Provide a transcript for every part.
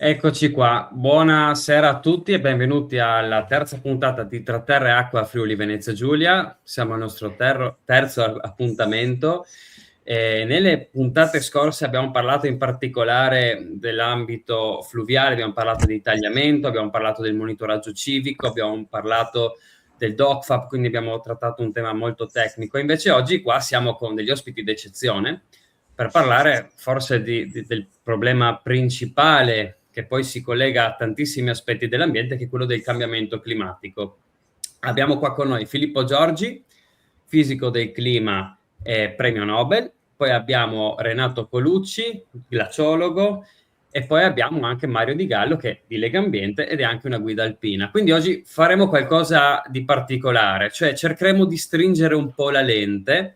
Eccoci qua, buonasera a tutti e benvenuti alla terza puntata di Tra Terra e Acqua Friuli Venezia Giulia. Siamo al nostro terzo appuntamento. Nelle puntate scorse abbiamo parlato in particolare dell'ambito fluviale, abbiamo parlato di tagliamento, abbiamo parlato del monitoraggio civico, abbiamo parlato del DOCFAP, quindi abbiamo trattato un tema molto tecnico. Invece oggi qua siamo con degli ospiti d'eccezione per parlare forse del problema principale che poi si collega a tantissimi aspetti dell'ambiente, che è quello del cambiamento climatico. Abbiamo qua con noi Filippo Giorgi, fisico del clima e premio Nobel, poi abbiamo Renato Colucci, glaciologo, e poi abbiamo anche Mario Di Gallo che è di Legambiente ed è anche una guida alpina. Quindi oggi faremo qualcosa di particolare, cioè cercheremo di stringere un po' la lente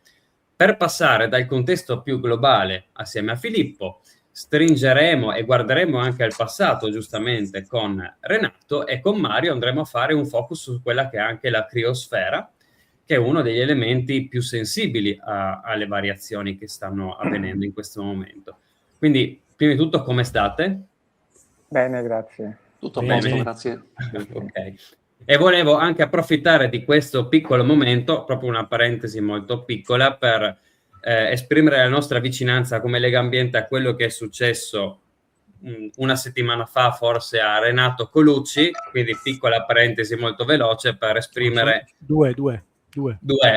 per passare dal contesto più globale assieme a Filippo. Stringeremo e guarderemo anche al passato, giustamente, con Renato, e con Mario andremo a fare un focus su quella che è anche la criosfera, che è uno degli elementi più sensibili alle variazioni che stanno avvenendo in questo momento. Quindi, prima di tutto, come state? Bene, grazie. Tutto a posto, grazie. Ok. E volevo anche approfittare di questo piccolo momento, proprio una parentesi molto piccola, per esprimere la nostra vicinanza come Legambiente a quello che è successo una settimana fa forse a Renato Colucci, quindi piccola parentesi molto veloce per esprimere... Due,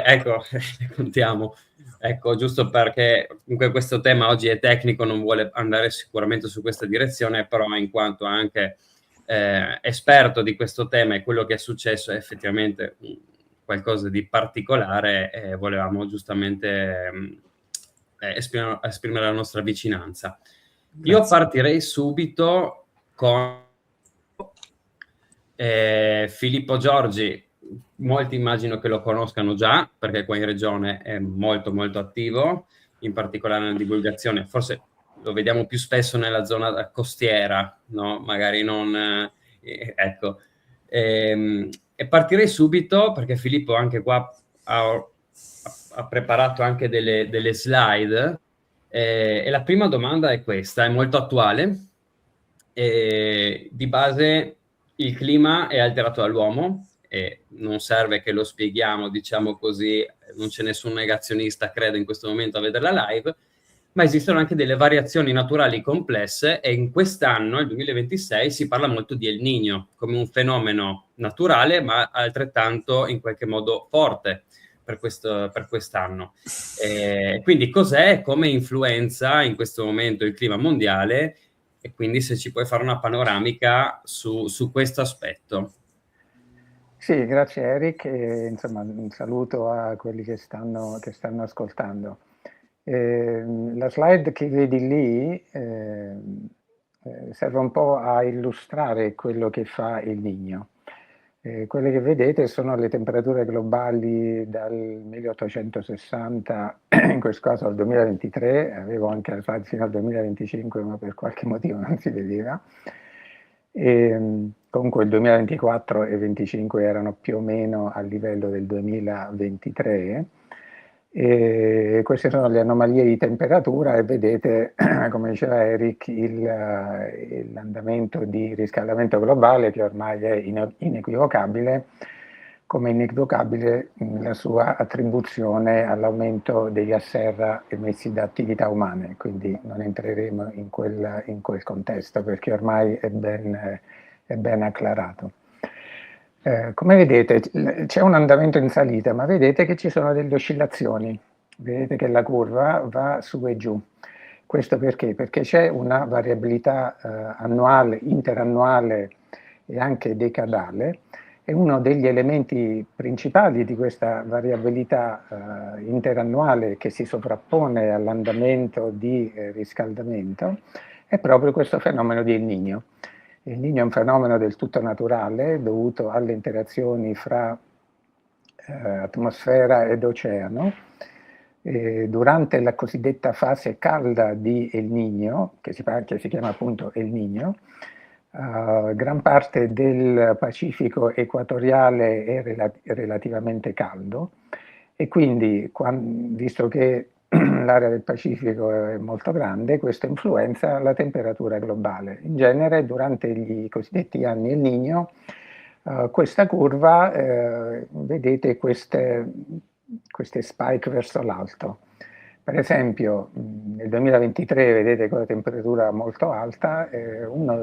ecco, contiamo. Ecco, giusto perché comunque questo tema oggi è tecnico, non vuole andare sicuramente su questa direzione, però in quanto anche esperto di questo tema e quello che è successo è effettivamente qualcosa di particolare, volevamo giustamente esprimere la nostra vicinanza. Grazie. Io partirei subito con Filippo Giorgi. Molti immagino che lo conoscano già, perché qua in regione è molto molto attivo, in particolare nella divulgazione. Forse lo vediamo più spesso nella zona costiera, no? Magari non... ecco. E partirei subito, perché Filippo anche qua ha preparato anche delle slide, e la prima domanda è questa, è molto attuale. Di base il clima è alterato dall'uomo, e non serve che lo spieghiamo, diciamo così, non c'è nessun negazionista, credo, in questo momento a vedere la live, ma esistono anche delle variazioni naturali complesse, e in quest'anno, nel 2026, si parla molto di El Niño come un fenomeno naturale, ma altrettanto in qualche modo forte per quest'anno. Quindi cos'è e come influenza in questo momento il clima mondiale, e quindi se ci puoi fare una panoramica su questo aspetto. Sì, grazie Eric, e insomma un saluto a quelli che stanno ascoltando. La slide che vedi lì serve un po' a illustrare quello che fa il Niño. Quelle che vedete sono le temperature globali dal 1860, in questo caso al 2023, avevo anche la slide fino al 2025, ma per qualche motivo non si vedeva. Comunque il 2024 e 2025 erano più o meno a livello del 2023. E queste sono le anomalie di temperatura, e vedete, come diceva Eric, l'andamento di riscaldamento globale, che ormai è inequivocabile, come inequivocabile la sua attribuzione all'aumento dei gas serra emessi da attività umane. Quindi non entreremo in quel contesto, perché ormai è ben acclarato. Come vedete c'è un andamento in salita, ma vedete che ci sono delle oscillazioni, vedete che la curva va su e giù. Questo perché? Perché c'è una variabilità annuale, interannuale e anche decadale, e uno degli elementi principali di questa variabilità interannuale, che si sovrappone all'andamento di riscaldamento, è proprio questo fenomeno di El Niño. Il Niño è un fenomeno del tutto naturale, dovuto alle interazioni fra atmosfera ed oceano. Durante la cosiddetta fase calda di El Niño, che si chiama appunto El Niño, gran parte del Pacifico equatoriale è relativamente caldo, e quindi visto che l'area del Pacifico è molto grande, questo influenza la temperatura globale. In genere durante i cosiddetti anni El Niño, questa curva, vedete queste spike verso l'alto. Per esempio, nel 2023 vedete con la temperatura molto alta, una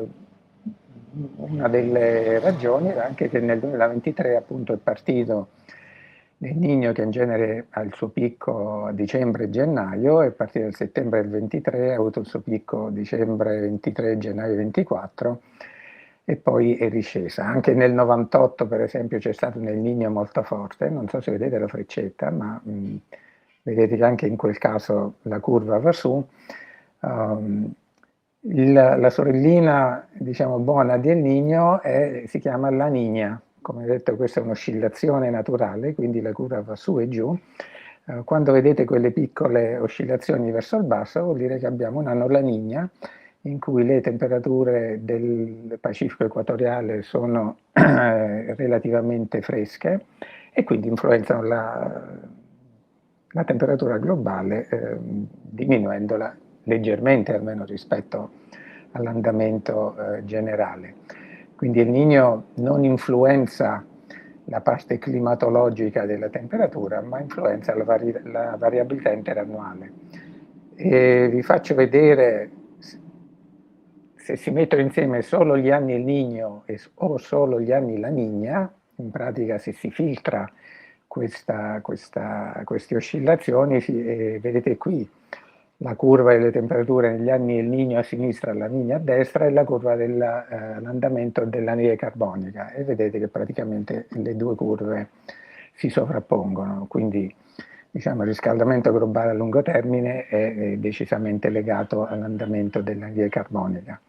delle ragioni è anche che nel 2023 appunto è partito nel Niño, che in genere ha il suo picco a dicembre e gennaio, è partito nel settembre del 23, ha avuto il suo picco dicembre 23, gennaio 24 e poi è riscesa. Anche nel 98 per esempio c'è stato un El Niño molto forte, non so se vedete la freccetta, ma vedete che anche in quel caso la curva va su. La sorellina, diciamo, buona di El Niño si chiama La Niña. Come detto, questa è un'oscillazione naturale, quindi la curva va su e giù. Quando vedete quelle piccole oscillazioni verso il basso, vuol dire che abbiamo un anno La Niña, in cui le temperature del Pacifico equatoriale sono relativamente fresche e quindi influenzano la temperatura globale, diminuendola leggermente, almeno rispetto all'andamento generale. Quindi El Niño non influenza la parte climatologica della temperatura, ma influenza la variabilità interannuale. E vi faccio vedere, se si mettono insieme solo gli anni El Niño o solo gli anni La Niña, in pratica se si filtra queste oscillazioni, vedete qui la curva delle temperature negli anni El Niño a sinistra e La Niña a destra e la curva dell'andamento dell'anidride carbonica, e vedete che praticamente le due curve si sovrappongono, quindi diciamo, il riscaldamento globale a lungo termine è decisamente legato all'andamento dell'anidride carbonica.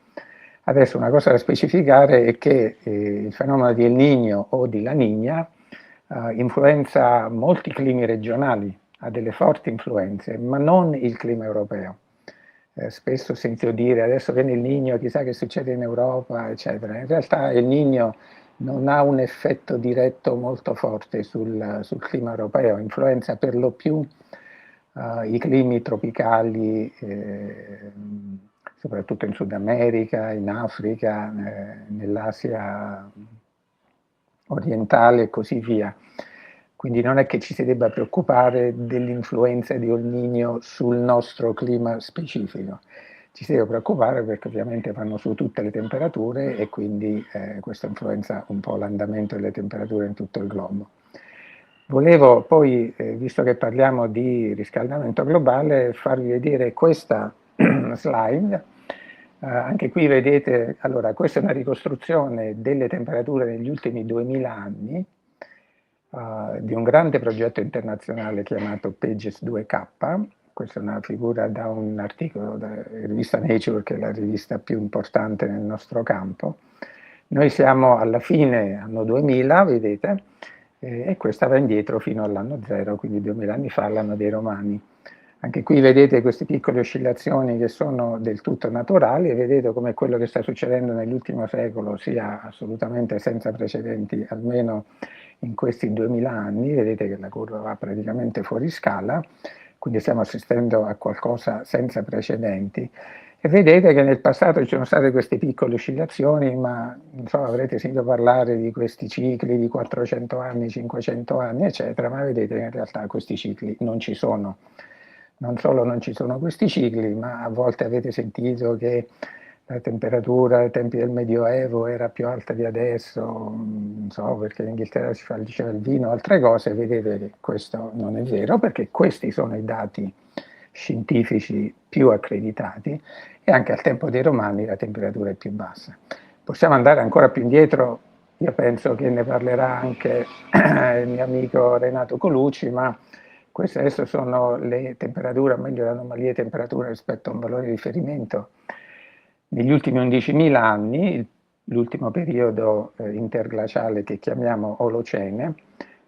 Adesso una cosa da specificare è che il fenomeno di El Niño o di La Niña influenza molti climi regionali, ha delle forti influenze, ma non il clima europeo. Spesso sento dire adesso viene il Niño, chissà che succede in Europa, eccetera. In realtà il Niño non ha un effetto diretto molto forte sul clima europeo, influenza per lo più i climi tropicali, soprattutto in Sud America, in Africa, nell'Asia orientale e così via. Quindi non è che ci si debba preoccupare dell'influenza di El Niño sul nostro clima specifico. Ci si deve preoccupare perché ovviamente vanno su tutte le temperature e quindi questo influenza un po' l'andamento delle temperature in tutto il globo. Volevo poi, visto che parliamo di riscaldamento globale, farvi vedere questa slide. Anche qui vedete, allora questa è una ricostruzione delle temperature negli ultimi 2000 anni di un grande progetto internazionale chiamato PAGES 2K. Questa è una figura da un articolo della rivista Nature, che è la rivista più importante nel nostro campo. Noi siamo alla fine anno 2000, vedete, e questa va indietro fino all'anno 0, quindi 2000 anni fa, l'anno dei Romani. Anche qui vedete queste piccole oscillazioni che sono del tutto naturali, e vedete come quello che sta succedendo nell'ultimo secolo sia assolutamente senza precedenti, almeno in questi 2000 anni. Vedete che la curva va praticamente fuori scala, quindi stiamo assistendo a qualcosa senza precedenti. E vedete che nel passato ci sono state queste piccole oscillazioni, ma non so, avrete sentito parlare di questi cicli di 400 anni, 500 anni, eccetera, ma vedete che in realtà questi cicli non ci sono. Non solo non ci sono questi cicli, ma a volte avete sentito che la temperatura ai tempi del Medioevo era più alta di adesso, non so, perché in Inghilterra si faceva il vino, altre cose. Vedete che questo non è vero, perché questi sono i dati scientifici più accreditati, e anche al tempo dei Romani la temperatura è più bassa. Possiamo andare ancora più indietro, io penso che ne parlerà anche il mio amico Renato Colucci, ma queste adesso sono le temperature, o meglio le anomalie di temperatura rispetto a un valore di riferimento negli ultimi 11.000 anni, l'ultimo periodo interglaciale che chiamiamo Olocene.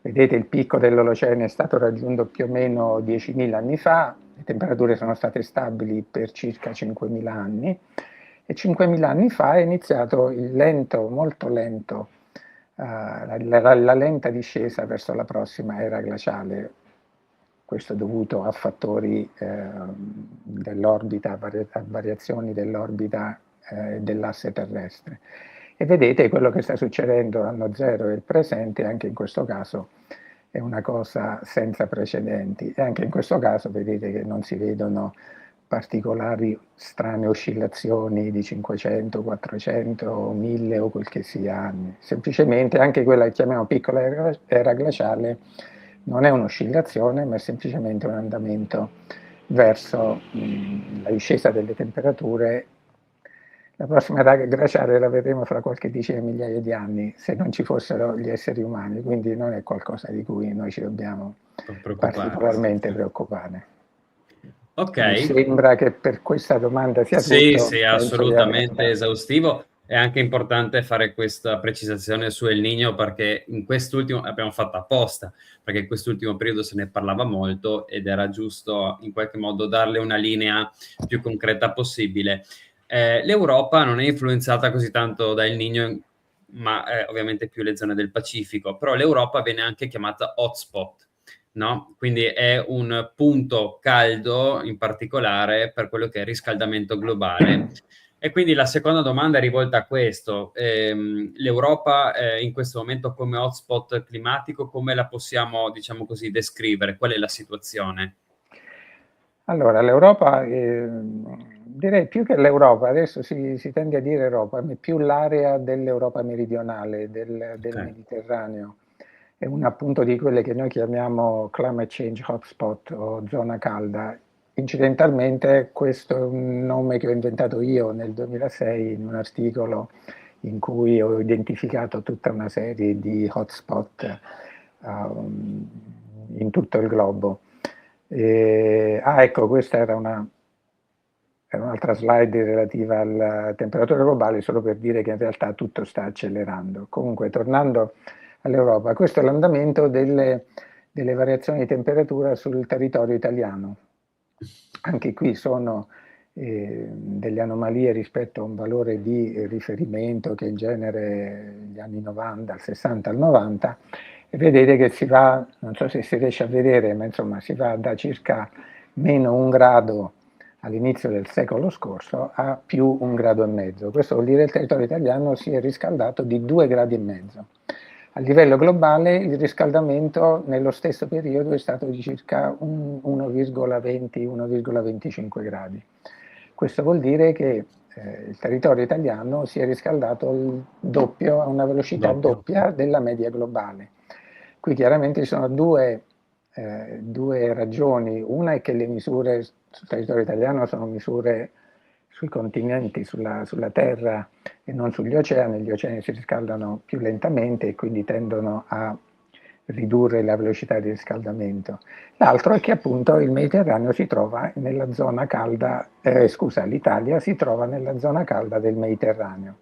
Vedete, il picco dell'Olocene è stato raggiunto più o meno 10.000 anni fa, le temperature sono state stabili per circa 5.000 anni, e 5.000 anni fa è iniziato il lento, molto lento, la lenta discesa verso la prossima era glaciale. questo è dovuto a fattori dell'orbita, a variazioni dell'orbita dell'asse terrestre. E vedete quello che sta succedendo l'anno zero e il presente, anche in questo caso è una cosa senza precedenti. E anche in questo caso vedete che non si vedono particolari strane oscillazioni di 500, 400, 1000 o quel che sia anni. Semplicemente anche quella che chiamiamo piccola era glaciale non è un'oscillazione, ma è semplicemente un andamento verso la discesa delle temperature. La prossima era glaciale la vedremo fra qualche decina di migliaia di anni, se non ci fossero gli esseri umani, quindi non è qualcosa di cui noi ci dobbiamo particolarmente preoccupare. Ok. Mi sembra che per questa domanda sia sì, tutto. Sì, assolutamente esaustivo. È anche importante fare questa precisazione su El Niño, perché in quest'ultimo abbiamo fatto apposta, perché in quest'ultimo periodo se ne parlava molto ed era giusto in qualche modo darle una linea più concreta possibile. L'Europa non è influenzata così tanto da El Niño, ma ovviamente più le zone del Pacifico, però l'Europa viene anche chiamata hotspot. No? Quindi è un punto caldo in particolare per quello che è il riscaldamento globale. E quindi la seconda domanda è rivolta a questo. L'Europa in questo momento come hotspot climatico, come la possiamo, diciamo così, descrivere? Qual è la situazione? Allora, l'Europa, direi più che l'Europa, adesso si tende a dire Europa, ma più l'area dell'Europa meridionale, del Mediterraneo. È una appunto di quelle che noi chiamiamo climate change hotspot o zona calda. Incidentalmente questo è un nome che ho inventato io nel 2006 in un articolo in cui ho identificato tutta una serie di hotspot in tutto il globo. Ecco, questa era un'altra slide relativa alla temperatura globale, solo per dire che in realtà tutto sta accelerando. Comunque, tornando all'Europa, questo è l'andamento delle variazioni di temperatura sul territorio italiano. Anche qui sono delle anomalie rispetto a un valore di riferimento che in genere gli anni 90, dal 60 al 90, e vedete che si va, non so se si riesce a vedere, ma insomma si va da circa meno 1 grado all'inizio del secolo scorso a più 1,5 gradi. Questo vuol dire che il territorio italiano si è riscaldato di 2,5 gradi. A livello globale il riscaldamento nello stesso periodo è stato di circa 1,20-1,25 gradi. Questo vuol dire che il territorio italiano si è riscaldato il doppio, a una velocità doppia della media globale. Qui chiaramente ci sono due ragioni. Una è che le misure sul territorio italiano sono misure sui continenti, sulla terra e non sugli oceani. Gli oceani si riscaldano più lentamente e quindi tendono a ridurre la velocità di riscaldamento. L'altro è che appunto il Mediterraneo si trova nella zona calda, l'Italia si trova nella zona calda del Mediterraneo.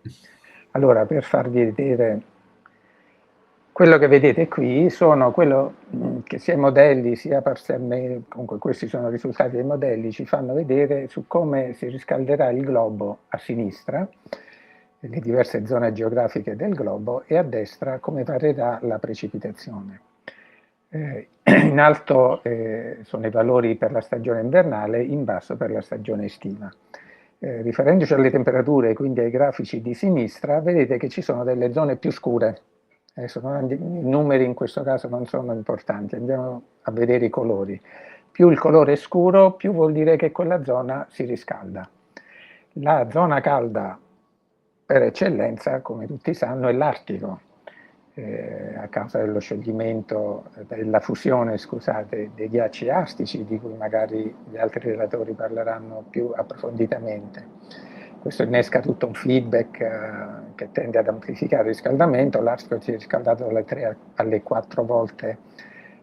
Allora, per farvi vedere, quello che vedete qui sono quello che sia i modelli sia parzialmente, comunque questi sono i risultati dei modelli, ci fanno vedere su come si riscalderà il globo a sinistra, le diverse zone geografiche del globo, e a destra come varierà la precipitazione. In alto sono i valori per la stagione invernale, in basso per la stagione estiva. Riferendoci alle temperature, quindi ai grafici di sinistra, vedete che ci sono delle zone più scure. Adesso i numeri in questo caso non sono importanti, andiamo a vedere i colori. Più il colore è scuro, più vuol dire che quella zona si riscalda. La zona calda per eccellenza, come tutti sanno, è l'Artico, a causa dello scioglimento, della fusione, scusate, dei ghiacci artici, di cui magari gli altri relatori parleranno più approfonditamente. Questo innesca tutto un feedback che tende ad amplificare il riscaldamento. L'Artico si è riscaldato dalle 3 alle 4 volte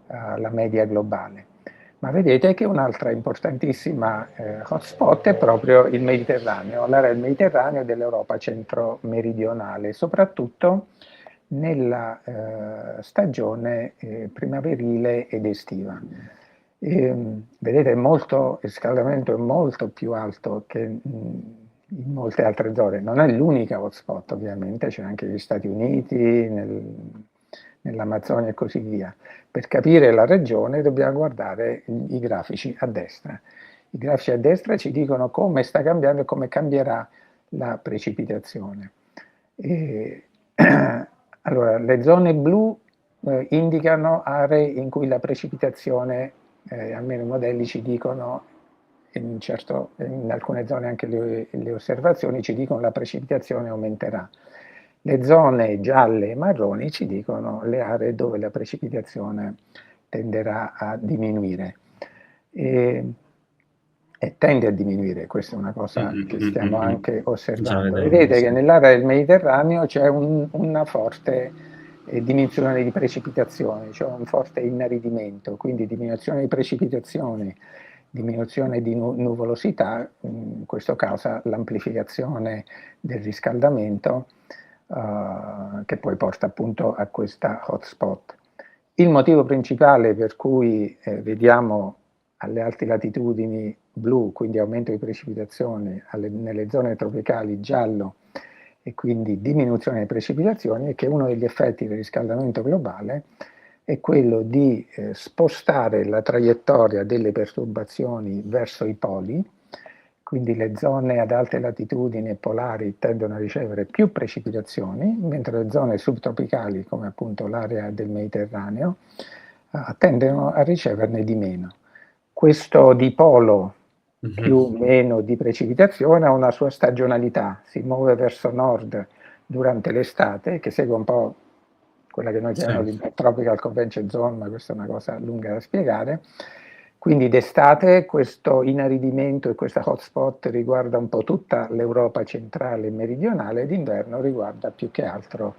la media globale. Ma vedete che un'altra importantissima hotspot è proprio il Mediterraneo, l'area del Mediterraneo e dell'Europa centro-meridionale, soprattutto nella stagione primaverile ed estiva. Vedete, il riscaldamento è molto più alto che in molte altre zone. Non è l'unica hotspot, ovviamente, c'è anche gli Stati Uniti, nell'Amazzonia e così via. Per capire la regione dobbiamo guardare i grafici a destra. I grafici a destra ci dicono come sta cambiando e come cambierà la precipitazione. Allora, le zone blu indicano aree in cui la precipitazione, almeno i modelli ci dicono, in alcune zone anche le osservazioni ci dicono che la precipitazione aumenterà. Le zone gialle e marroni ci dicono le aree dove la precipitazione tenderà a diminuire. E tende a diminuire, questa è una cosa che stiamo anche osservando. Vedete che nell'area del Mediterraneo c'è una forte diminuzione di precipitazioni, cioè un forte inaridimento, quindi diminuzione di precipitazioni, diminuzione di nuvolosità, questo causa l'amplificazione del riscaldamento che poi porta appunto a questa hotspot. Il motivo principale per cui vediamo alle alte latitudini blu, quindi aumento di precipitazioni, nelle zone tropicali giallo e quindi diminuzione delle precipitazioni, è che uno degli effetti del riscaldamento globale è quello di spostare la traiettoria delle perturbazioni verso i poli, quindi le zone ad alte latitudini e polari tendono a ricevere più precipitazioni, mentre le zone subtropicali, come appunto l'area del Mediterraneo, tendono a riceverne di meno. Questo dipolo più o meno di precipitazione ha una sua stagionalità, si muove verso nord durante l'estate, che segue un po' quella che noi chiamiamo l'Intertropical Convection Zone, ma questa è una cosa lunga da spiegare. Quindi d'estate questo inaridimento e questa hotspot riguarda un po' tutta l'Europa centrale e meridionale, d'inverno riguarda più che altro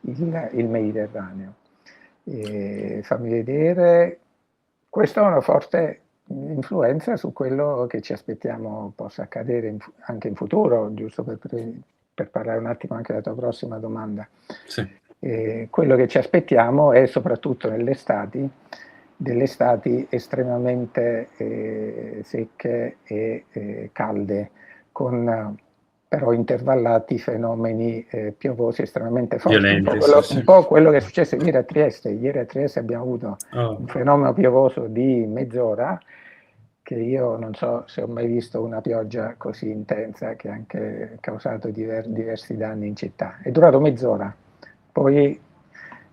il Mediterraneo. Fammi vedere, questa è una forte influenza su quello che ci aspettiamo possa accadere anche in futuro, giusto per parlare un attimo anche della tua prossima domanda. Quello che ci aspettiamo è soprattutto nelle estati, delle estati estremamente secche e calde, con però intervallati fenomeni piovosi estremamente forti. Violenti, un po' quello che è successo ieri a Trieste. Ieri a Trieste abbiamo avuto un fenomeno piovoso di mezz'ora, che io non so se ho mai visto una pioggia così intensa, che ha anche causato diversi danni in città. È durato mezz'ora, poi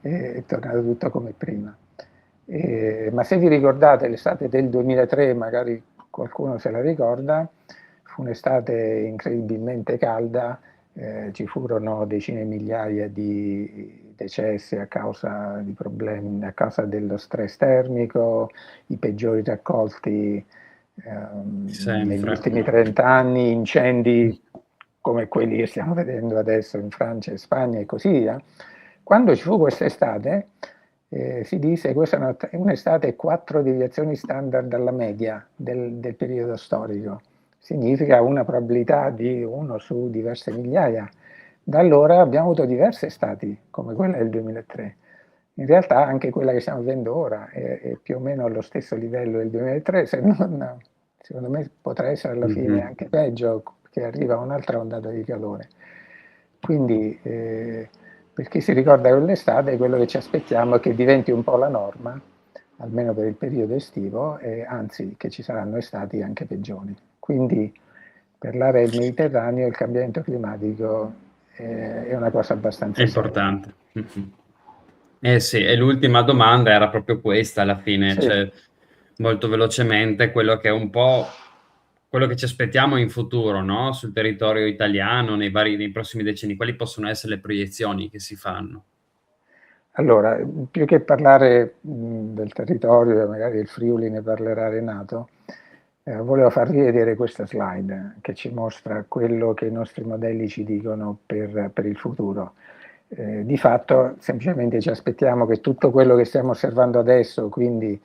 è tornato tutto come prima. Ma se vi ricordate l'estate del 2003, magari qualcuno se la ricorda, fu un'estate incredibilmente calda, ci furono decine di migliaia di decessi a causa di problemi, a causa dello stress termico, i peggiori raccolti negli ultimi 30 anni, incendi come quelli che stiamo vedendo adesso in Francia e Spagna e così via. Quando ci fu questa estate, si disse che questa è un'estate 4 deviazioni standard dalla media del periodo storico. Significa una probabilità di 1 su diverse migliaia. Da allora abbiamo avuto diverse estati, come quella del 2003. In realtà anche quella che stiamo vivendo ora è più o meno allo stesso livello del 2003, se non, secondo me potrà essere alla fine anche peggio, che arriva un'altra ondata di calore. Quindi per chi si ricorda quell'estate, quello che ci aspettiamo è che diventi un po' la norma, almeno per il periodo estivo, e anzi che ci saranno estati anche peggiori. Quindi per l'area del Mediterraneo il cambiamento climatico è una cosa abbastanza importante. Sì, e l'ultima domanda era proprio questa alla fine, cioè molto velocemente quello che è un po' quello che ci aspettiamo in futuro, no? Sul territorio italiano, nei prossimi decenni, quali possono essere le proiezioni che si fanno? Allora, più che parlare del territorio, magari il Friuli ne parlerà Renato, volevo farvi vedere questa slide che ci mostra quello che i nostri modelli ci dicono per il futuro. Di fatto semplicemente ci aspettiamo che tutto quello che stiamo osservando adesso, quindi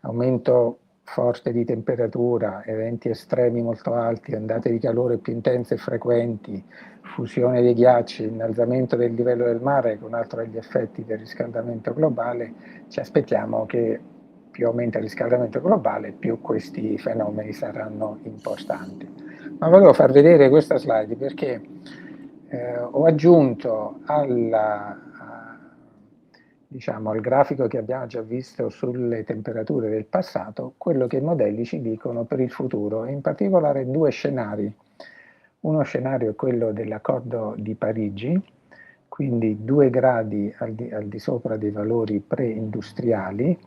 aumento forte di temperatura, eventi estremi molto alti, ondate di calore più intense e frequenti, fusione dei ghiacci, innalzamento del livello del mare, che è un altro degli effetti del riscaldamento globale, ci aspettiamo che più aumenta il riscaldamento globale, più questi fenomeni saranno importanti. Ma volevo far vedere questa slide perché ho aggiunto diciamo, al grafico che abbiamo già visto sulle temperature del passato, quello che i modelli ci dicono per il futuro, e in particolare due scenari. Uno scenario è quello dell'accordo di Parigi, quindi 2 gradi al di sopra dei valori preindustriali.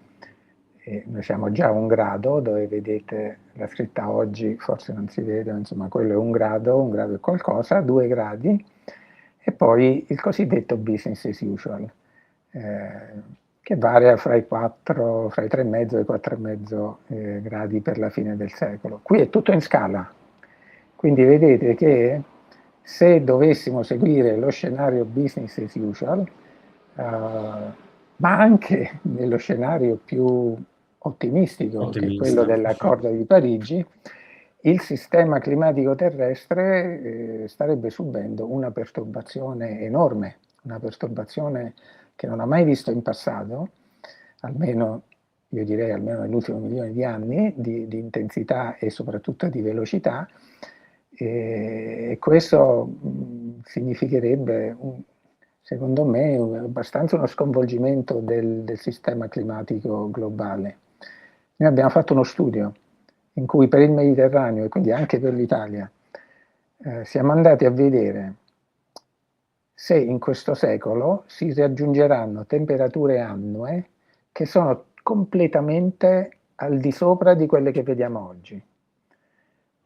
Noi siamo già a 1 grado, dove vedete la scritta oggi, forse non si vede, insomma quello è 1 grado e qualcosa, 2 gradi, e poi il cosiddetto business as usual, che varia fra i 3,5 e i 4,5 gradi per la fine del secolo. Qui è tutto in scala, quindi vedete che se dovessimo seguire lo scenario business as usual, ma anche nello scenario più ottimistico, che è quello dell'accordo di Parigi, il sistema climatico terrestre starebbe subendo una perturbazione enorme, una perturbazione che non ha mai visto in passato, almeno io direi almeno nell'ultimo milione di anni, di intensità e soprattutto di velocità, e questo significherebbe, secondo me, abbastanza uno sconvolgimento del sistema climatico globale. Noi abbiamo fatto uno studio in cui per il Mediterraneo e quindi anche per l'Italia siamo andati a vedere se in questo secolo si raggiungeranno temperature annue che sono completamente al di sopra di quelle che vediamo oggi.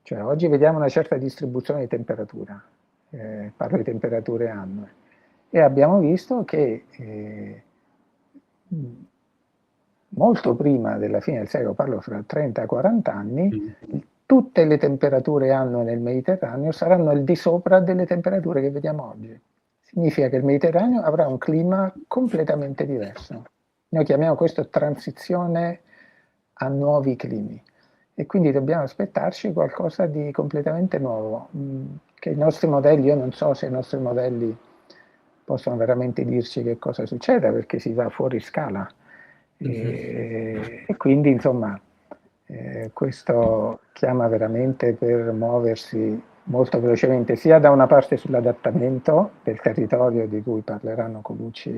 Cioè oggi vediamo una certa distribuzione di temperatura, parlo di temperature annue, e abbiamo visto che molto prima della fine del secolo, parlo fra 30 e 40 anni, tutte le temperature annue nel Mediterraneo saranno al di sopra delle temperature che vediamo oggi. Significa che il Mediterraneo avrà un clima completamente diverso. Noi chiamiamo questo transizione a nuovi climi. E quindi dobbiamo aspettarci qualcosa di completamente nuovo, che i nostri modelli, io non so se i nostri modelli possono veramente dirci che cosa succeda, perché si va fuori scala. E quindi, insomma, questo chiama veramente per muoversi molto velocemente, sia da una parte sull'adattamento del territorio, di cui parleranno Colucci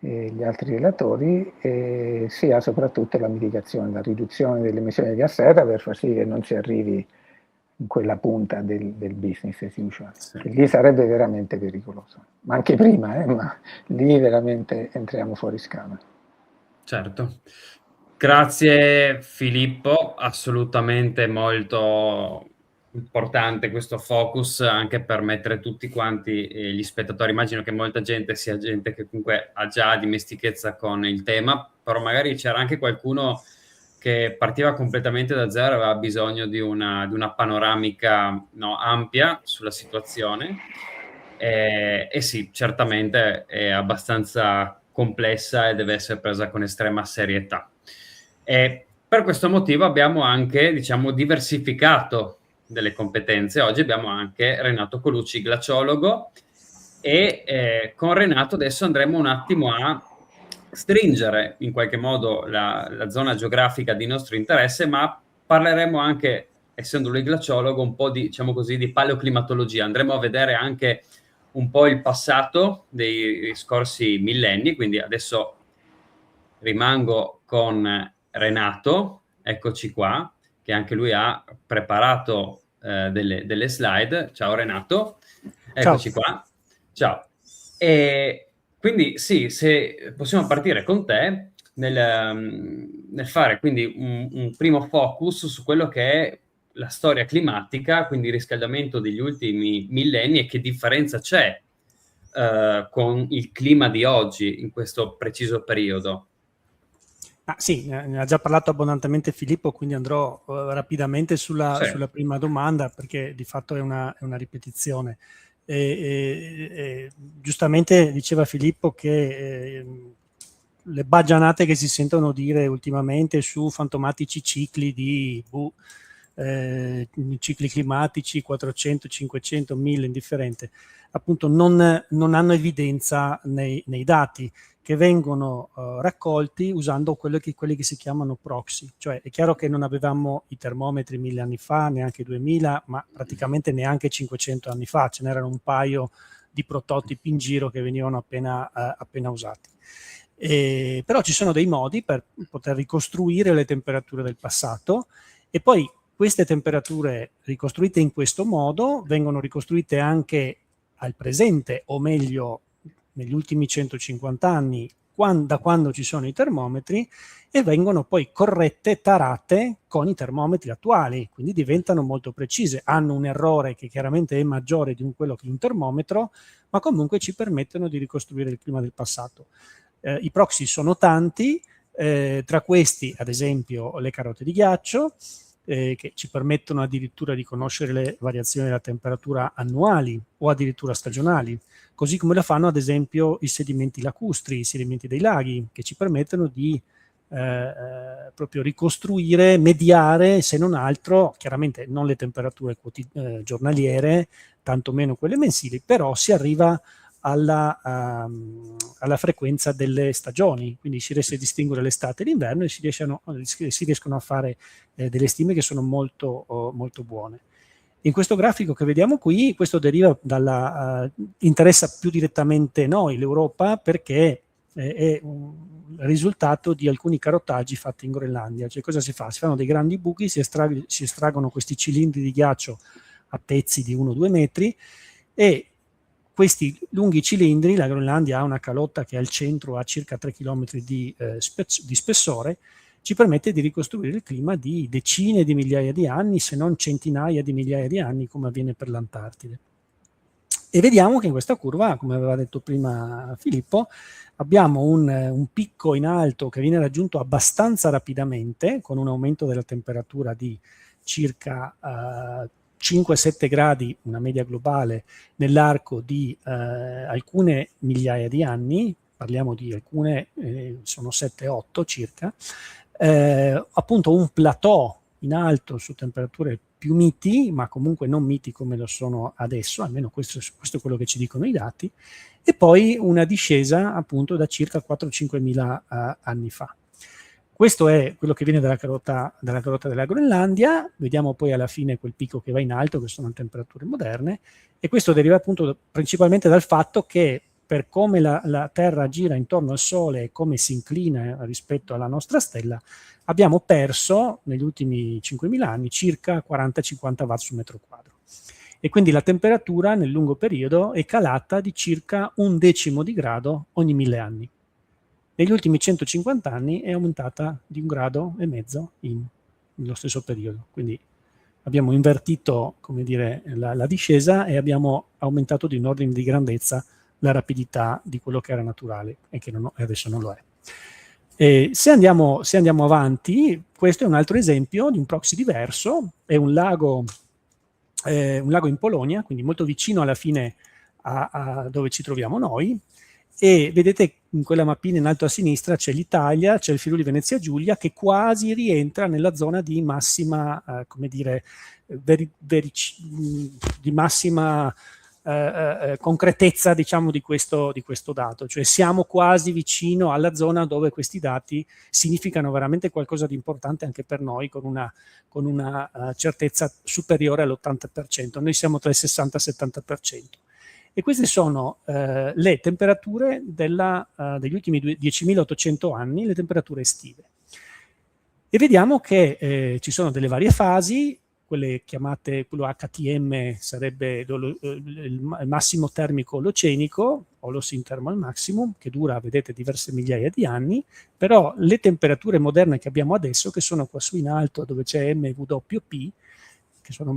e gli altri relatori, e sia soprattutto la mitigazione, la riduzione delle emissioni di gas serra, per far sì che non si arrivi in quella punta del business as usual, che lì sarebbe veramente pericoloso. Ma anche prima, ma lì veramente entriamo fuori scala. Certo. Grazie Filippo, assolutamente molto importante questo focus, anche per mettere tutti quanti gli spettatori. Immagino che molta gente sia gente che comunque ha già dimestichezza con il tema, però magari c'era anche qualcuno che partiva completamente da zero e aveva bisogno di una panoramica, no, ampia sulla situazione. E sì, certamente è abbastanza complessa e deve essere presa con estrema serietà. E per questo motivo abbiamo anche, diciamo, diversificato delle competenze. Oggi abbiamo anche Renato Colucci, glaciologo, e con Renato adesso andremo un attimo a stringere in qualche modo la zona geografica di nostro interesse, ma parleremo anche, essendo lui glaciologo, un po' di, diciamo così, di paleoclimatologia. Andremo a vedere anche un po' il passato dei scorsi millenni, quindi adesso rimango con Renato, eccoci qua, che anche lui ha preparato delle slide. Ciao Renato, eccoci qua. Ciao. E quindi sì, se possiamo partire con te nel fare quindi un primo focus su quello che è la storia climatica, quindi il riscaldamento degli ultimi millenni e che differenza c'è con il clima di oggi in questo preciso periodo. Sì, ne ha già parlato abbondantemente Filippo, quindi andrò rapidamente sulla prima domanda, perché di fatto è una ripetizione. Giustamente diceva Filippo che le baggianate che si sentono dire ultimamente su fantomatici cicli di cicli climatici 400, 500, 1000, indifferente, appunto non hanno evidenza nei dati, che vengono raccolti usando quelli che si chiamano proxy. Cioè è chiaro che non avevamo i termometri 1000 anni fa, neanche 2000, ma praticamente neanche 500 anni fa. Ce n'erano un paio di prototipi in giro che venivano appena usati. Però ci sono dei modi per poter ricostruire le temperature del passato, e poi queste temperature ricostruite in questo modo vengono ricostruite anche al presente, o meglio negli ultimi 150 anni, da quando ci sono i termometri, e vengono poi corrette, tarate con i termometri attuali, quindi diventano molto precise. Hanno un errore che chiaramente è maggiore di quello che un termometro, ma comunque ci permettono di ricostruire il clima del passato. I proxy sono tanti, tra questi ad esempio le carote di ghiaccio, che ci permettono addirittura di conoscere le variazioni della temperatura annuali o addirittura stagionali, così come lo fanno ad esempio i sedimenti lacustri, i sedimenti dei laghi, che ci permettono di proprio ricostruire, mediare, se non altro, chiaramente non le temperature giornaliere, tantomeno quelle mensili, però si arriva alla frequenza delle stagioni, quindi si riesce a distinguere l'estate e l'inverno, e si riescono a fare delle stime che sono molto, molto buone. In questo grafico che vediamo qui, questo deriva interessa più direttamente noi, l'Europa, perché è un risultato di alcuni carotaggi fatti in Groenlandia. Cioè, cosa si fa? Si fanno dei grandi buchi, si estraggono questi cilindri di ghiaccio a pezzi di 1-2 metri, e questi lunghi cilindri, la Groenlandia ha una calotta che al centro ha circa 3 km di spessore, ci permette di ricostruire il clima di decine di migliaia di anni, se non centinaia di migliaia di anni, come avviene per l'Antartide. E vediamo che in questa curva, come aveva detto prima Filippo, abbiamo un picco in alto che viene raggiunto abbastanza rapidamente, con un aumento della temperatura di circa 5-7 gradi, una media globale, nell'arco di alcune migliaia di anni, parliamo di alcune, sono 7-8 circa, appunto un plateau in alto su temperature più miti, ma comunque non miti come lo sono adesso, almeno questo è quello che ci dicono i dati, e poi una discesa appunto da circa 4-5 mila anni fa. Questo è quello che viene dalla carota della Groenlandia. Vediamo poi alla fine quel picco che va in alto, che sono temperature moderne, e questo deriva appunto principalmente dal fatto che, per come la Terra gira intorno al Sole e come si inclina rispetto alla nostra stella, abbiamo perso negli ultimi 5.000 anni circa 40-50 watt su metro quadro. E quindi la temperatura nel lungo periodo è calata di circa 1/10 di grado ogni 1000 anni. Negli ultimi 150 anni è aumentata di 1,5 gradi nello stesso periodo. Quindi abbiamo invertito, come dire, la discesa, e abbiamo aumentato di un ordine di grandezza la rapidità di quello che era naturale e che adesso non lo è. Se andiamo avanti, questo è un altro esempio di un proxy diverso. È un lago in Polonia, quindi molto vicino alla fine a dove ci troviamo noi, e vedete in quella mappina in alto a sinistra c'è l'Italia, c'è il Friuli Venezia Giulia, che quasi rientra nella zona di massima, come dire, di massima concretezza, diciamo, di questo dato. Cioè siamo quasi vicino alla zona dove questi dati significano veramente qualcosa di importante anche per noi, con una certezza superiore all'80%. Noi siamo tra il 60 e il 70%. E queste sono le temperature degli ultimi 10.800 anni, le temperature estive. E vediamo che ci sono delle varie fasi. Quelle chiamate, quello HTM sarebbe il massimo termico olocenico, Holocene Thermal Maximum, che dura, vedete, diverse migliaia di anni, però le temperature moderne che abbiamo adesso, che sono qua su in alto dove c'è MWP, che sono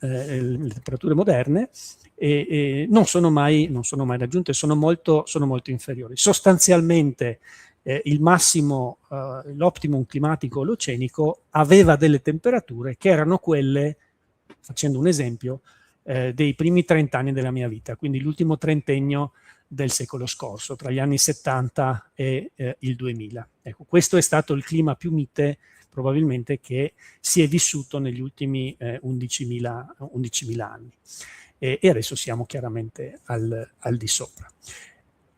le temperature moderne, non sono mai raggiunte, sono molto inferiori. Sostanzialmente il massimo, l'optimum climatico olocenico aveva delle temperature che erano quelle, facendo un esempio, dei primi 30 anni della mia vita, quindi l'ultimo trentennio del secolo scorso, tra gli anni 70 e il 2000. Ecco, questo è stato il clima più mite probabilmente che si è vissuto negli ultimi 11.000 anni. E adesso siamo chiaramente al di sopra.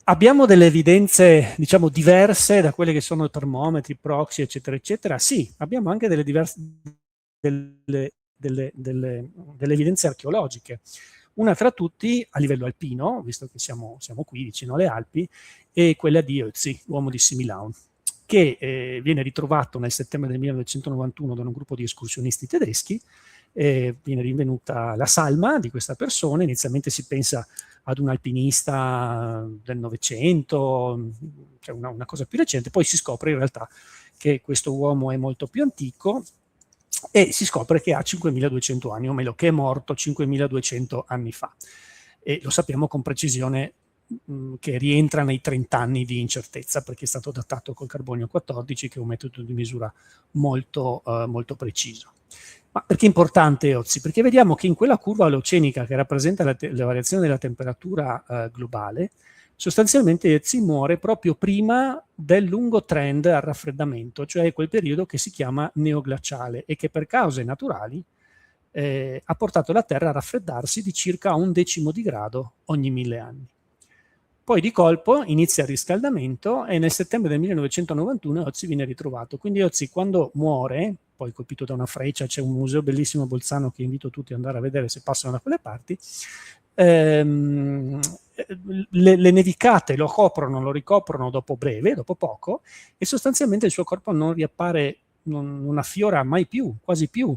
Abbiamo delle evidenze, diciamo, diverse da quelle che sono i termometri, proxy, eccetera, eccetera. Sì, abbiamo anche delle evidenze archeologiche. Una tra tutti, a livello alpino, visto che siamo qui vicino alle Alpi, è quella di Ötzi, l'uomo di Similaun, che viene ritrovato nel settembre del 1991 da un gruppo di escursionisti tedeschi. Viene rinvenuta la salma di questa persona. Inizialmente si pensa ad un alpinista del Novecento, cioè una cosa più recente, poi si scopre in realtà che questo uomo è molto più antico e si scopre che ha 5200 anni, o meglio che è morto 5200 anni fa, e lo sappiamo con precisione che rientra nei 30 anni di incertezza, perché è stato datato col carbonio 14, che è un metodo di misura molto preciso. Ma perché è importante Ötzi? Perché vediamo che in quella curva oceanica che rappresenta la variazione della temperatura globale, sostanzialmente Ötzi muore proprio prima del lungo trend al raffreddamento, cioè quel periodo che si chiama neoglaciale e che per cause naturali ha portato la Terra a raffreddarsi di circa 1/10 di grado ogni 1000 anni. Poi di colpo inizia il riscaldamento e nel settembre del 1991 Ötzi viene ritrovato. Quindi Ötzi, quando muore, poi colpito da una freccia, c'è un museo bellissimo a Bolzano che invito tutti ad andare a vedere se passano da quelle parti, le nevicate lo ricoprono dopo poco, e sostanzialmente il suo corpo non riappare, non affiora mai più, quasi più,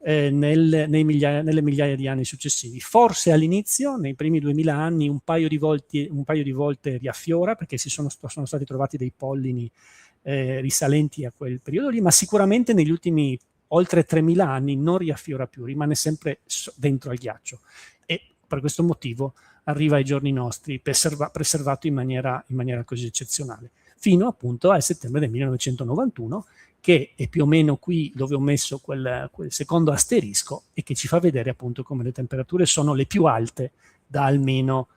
nelle migliaia di anni successivi. Forse all'inizio, nei primi 2000 anni, un paio di volte riaffiora, perché sono stati trovati dei pollini risalenti a quel periodo lì, ma sicuramente negli ultimi oltre 3000 anni non riaffiora più, rimane sempre dentro al ghiaccio, e per questo motivo arriva ai giorni nostri preservato in maniera così eccezionale, fino appunto al settembre del 1991, che è più o meno qui dove ho messo quel secondo asterisco, e che ci fa vedere appunto come le temperature sono le più alte da almeno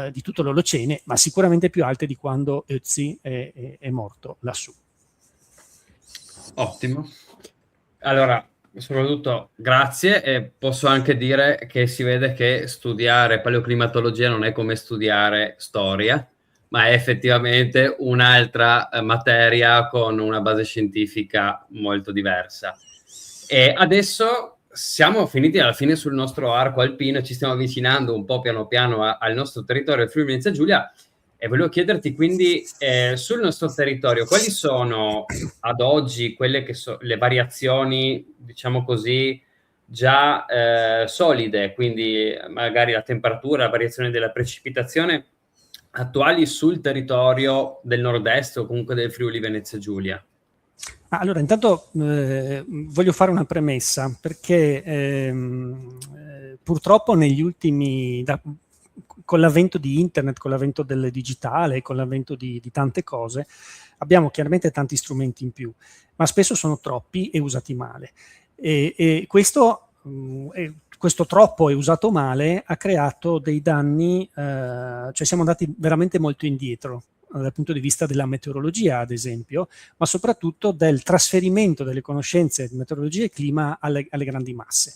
di tutto l'Olocene, ma sicuramente più alte di quando Ötzi è morto lassù. Ottimo. Allora, soprattutto grazie, e posso anche dire che si vede che studiare paleoclimatologia non è come studiare storia, ma è effettivamente un'altra materia con una base scientifica molto diversa. E adesso siamo finiti alla fine sul nostro arco alpino, ci stiamo avvicinando un po' piano piano al nostro territorio Friuli Venezia Giulia, e volevo chiederti quindi sul nostro territorio quali sono ad oggi quelle che sono le variazioni, diciamo così, già solide, quindi magari la temperatura, la variazione della precipitazione attuali sul territorio del nord-est o comunque del Friuli Venezia Giulia. Allora, intanto voglio fare una premessa, perché purtroppo negli ultimi, con l'avvento di internet, con l'avvento del digitale, con l'avvento di tante cose, abbiamo chiaramente tanti strumenti in più, ma spesso sono troppi e usati male. E questo troppo e usato male ha creato dei danni, cioè siamo andati veramente molto indietro dal punto di vista della meteorologia, ad esempio, ma soprattutto del trasferimento delle conoscenze di meteorologia e clima alle grandi masse.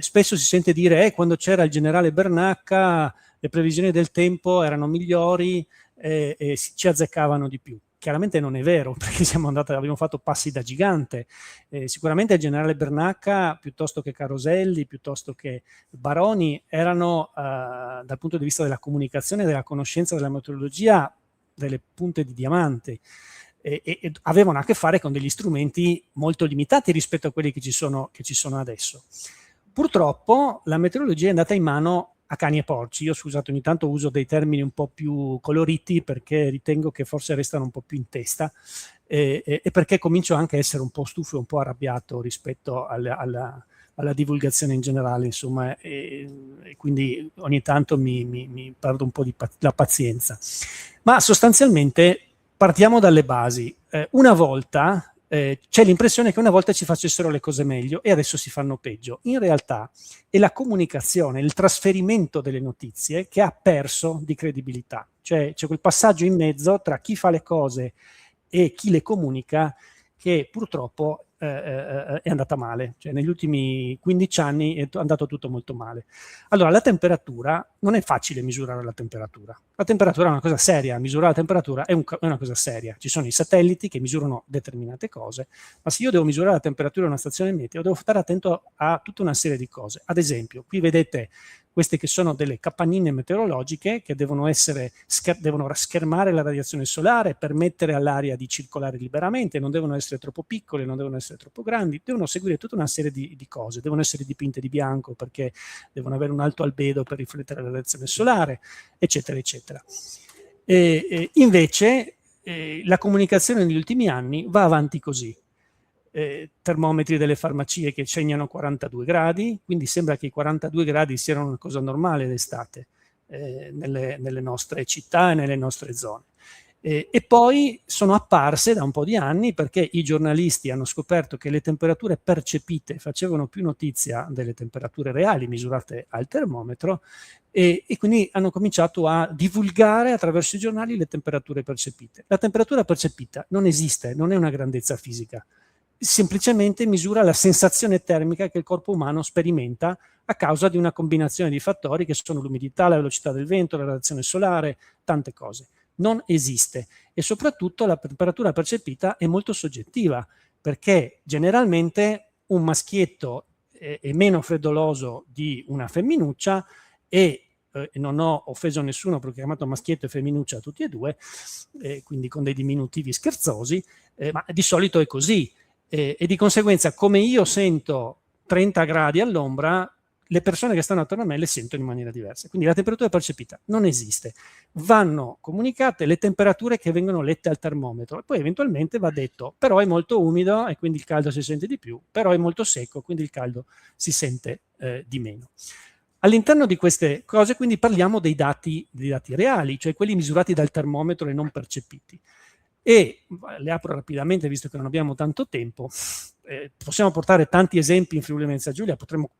Spesso si sente dire quando c'era il generale Bernacca le previsioni del tempo erano migliori e ci azzeccavano di più. Chiaramente non è vero, perché abbiamo fatto passi da gigante. Sicuramente il generale Bernacca, piuttosto che Caroselli, piuttosto che Baroni, erano dal punto di vista della comunicazione e della conoscenza della meteorologia delle punte di diamante, e avevano a che fare con degli strumenti molto limitati rispetto a quelli che ci sono adesso. Purtroppo la meteorologia è andata in mano a cani e porci. Io, scusate, ogni tanto uso dei termini un po' più coloriti perché ritengo che forse restano un po' più in testa, e perché comincio anche a essere un po' stufo e un po' arrabbiato rispetto alla divulgazione in generale, insomma, e quindi ogni tanto mi perdo un po' la pazienza. Ma sostanzialmente partiamo dalle basi. Una volta c'è l'impressione che una volta ci facessero le cose meglio e adesso si fanno peggio. In realtà è la comunicazione, il trasferimento delle notizie che ha perso di credibilità. Cioè c'è quel passaggio in mezzo tra chi fa le cose e chi le comunica che purtroppo è andata male. Cioè negli ultimi 15 anni è andato tutto molto male. Allora, la temperatura, non è facile misurare la temperatura. La temperatura è una cosa seria, misurare la temperatura è una cosa seria. Ci sono i satelliti che misurano determinate cose, ma se io devo misurare la temperatura in una stazione meteo, devo stare attento a tutta una serie di cose. Ad esempio, qui vedete queste che sono delle capannine meteorologiche che devono schermare la radiazione solare, permettere all'aria di circolare liberamente, non devono essere troppo piccole, non devono essere troppo grandi, devono seguire tutta una serie di cose, devono essere dipinte di bianco perché devono avere un alto albedo per riflettere la radiazione solare, eccetera, eccetera. Invece la comunicazione negli ultimi anni va avanti così. Termometri delle farmacie che segnano 42 gradi, quindi sembra che i 42 gradi siano una cosa normale d'estate nelle nostre città e nelle nostre zone. E poi sono apparse da un po' di anni perché i giornalisti hanno scoperto che le temperature percepite facevano più notizia delle temperature reali misurate al termometro e quindi hanno cominciato a divulgare attraverso i giornali le temperature percepite. La temperatura percepita non esiste, non è una grandezza fisica, semplicemente misura la sensazione termica che il corpo umano sperimenta a causa di una combinazione di fattori che sono l'umidità, la velocità del vento, la radiazione solare, tante cose. Non esiste e soprattutto la temperatura percepita è molto soggettiva perché generalmente un maschietto è meno freddoloso di una femminuccia e non ho offeso nessuno perché ho chiamato maschietto e femminuccia tutti e due, quindi con dei diminutivi scherzosi, ma di solito è così. E di conseguenza, come io sento 30 gradi all'ombra, le persone che stanno attorno a me le sentono in maniera diversa. Quindi la temperatura percepita non esiste. Vanno comunicate le temperature che vengono lette al termometro e poi eventualmente va detto, però è molto umido e quindi il caldo si sente di più, però è molto secco, quindi il caldo si sente di meno. All'interno di queste cose quindi parliamo dei dati reali, cioè quelli misurati dal termometro e non percepiti. E le apro rapidamente visto che non abbiamo tanto tempo. Possiamo portare tanti esempi in Friuli Venezia Giulia, potremmo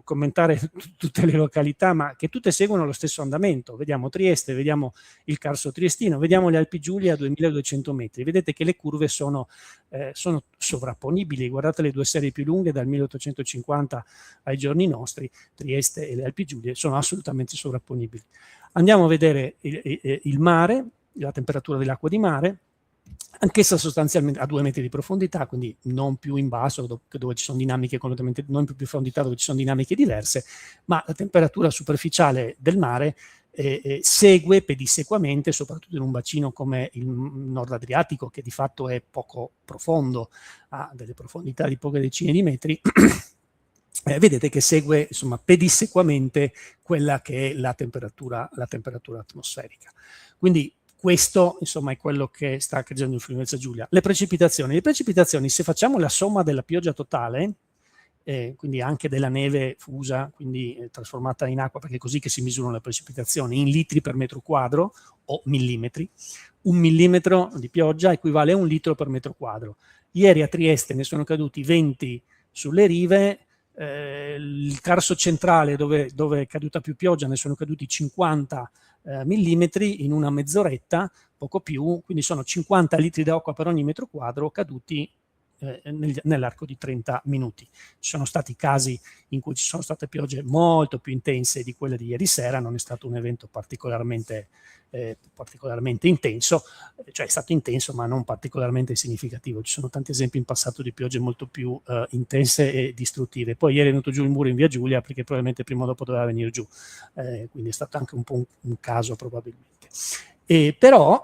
commentare tutte le località, ma che tutte seguono lo stesso andamento. Vediamo Trieste, vediamo il Carso Triestino, vediamo le Alpi Giulia a 2200 metri. Vedete che le curve sono sovrapponibili. Guardate le due serie più lunghe dal 1850 ai giorni nostri, Trieste e le Alpi Giulie sono assolutamente sovrapponibili. Andiamo a vedere il mare, la temperatura dell'acqua di mare, anch'essa sostanzialmente a 2 metri di profondità, quindi non più in basso dove ci sono dinamiche completamente, non più in profondità dove ci sono dinamiche diverse, ma la temperatura superficiale del mare segue pedissequamente, soprattutto in un bacino come il Nord Adriatico, che di fatto è poco profondo, ha delle profondità di poche decine di metri, vedete che segue insomma pedissequamente quella che è la temperatura atmosferica. Quindi questo insomma è quello che sta accadendo in Friuli Venezia Giulia. Le precipitazioni, se facciamo la somma della pioggia totale, quindi anche della neve fusa, quindi trasformata in acqua, perché è così che si misurano le precipitazioni, in litri per metro quadro o millimetri. 1 millimetro di pioggia equivale a 1 litro per metro quadro. Ieri a Trieste ne sono caduti 20 sulle rive, il Carso centrale dove è caduta più pioggia ne sono caduti 50 millimetri in una mezz'oretta, poco più, quindi sono 50 litri d'acqua per ogni metro quadro caduti nell'arco di 30 minuti. Ci sono stati casi in cui ci sono state piogge molto più intense di quelle di ieri sera, non è stato un evento particolarmente intenso, cioè è stato intenso ma non particolarmente significativo. Ci sono tanti esempi in passato di piogge molto più intense e distruttive. Poi ieri è venuto giù il muro in via Giulia perché probabilmente prima o dopo doveva venire giù, quindi è stato anche un po' un caso probabilmente. Però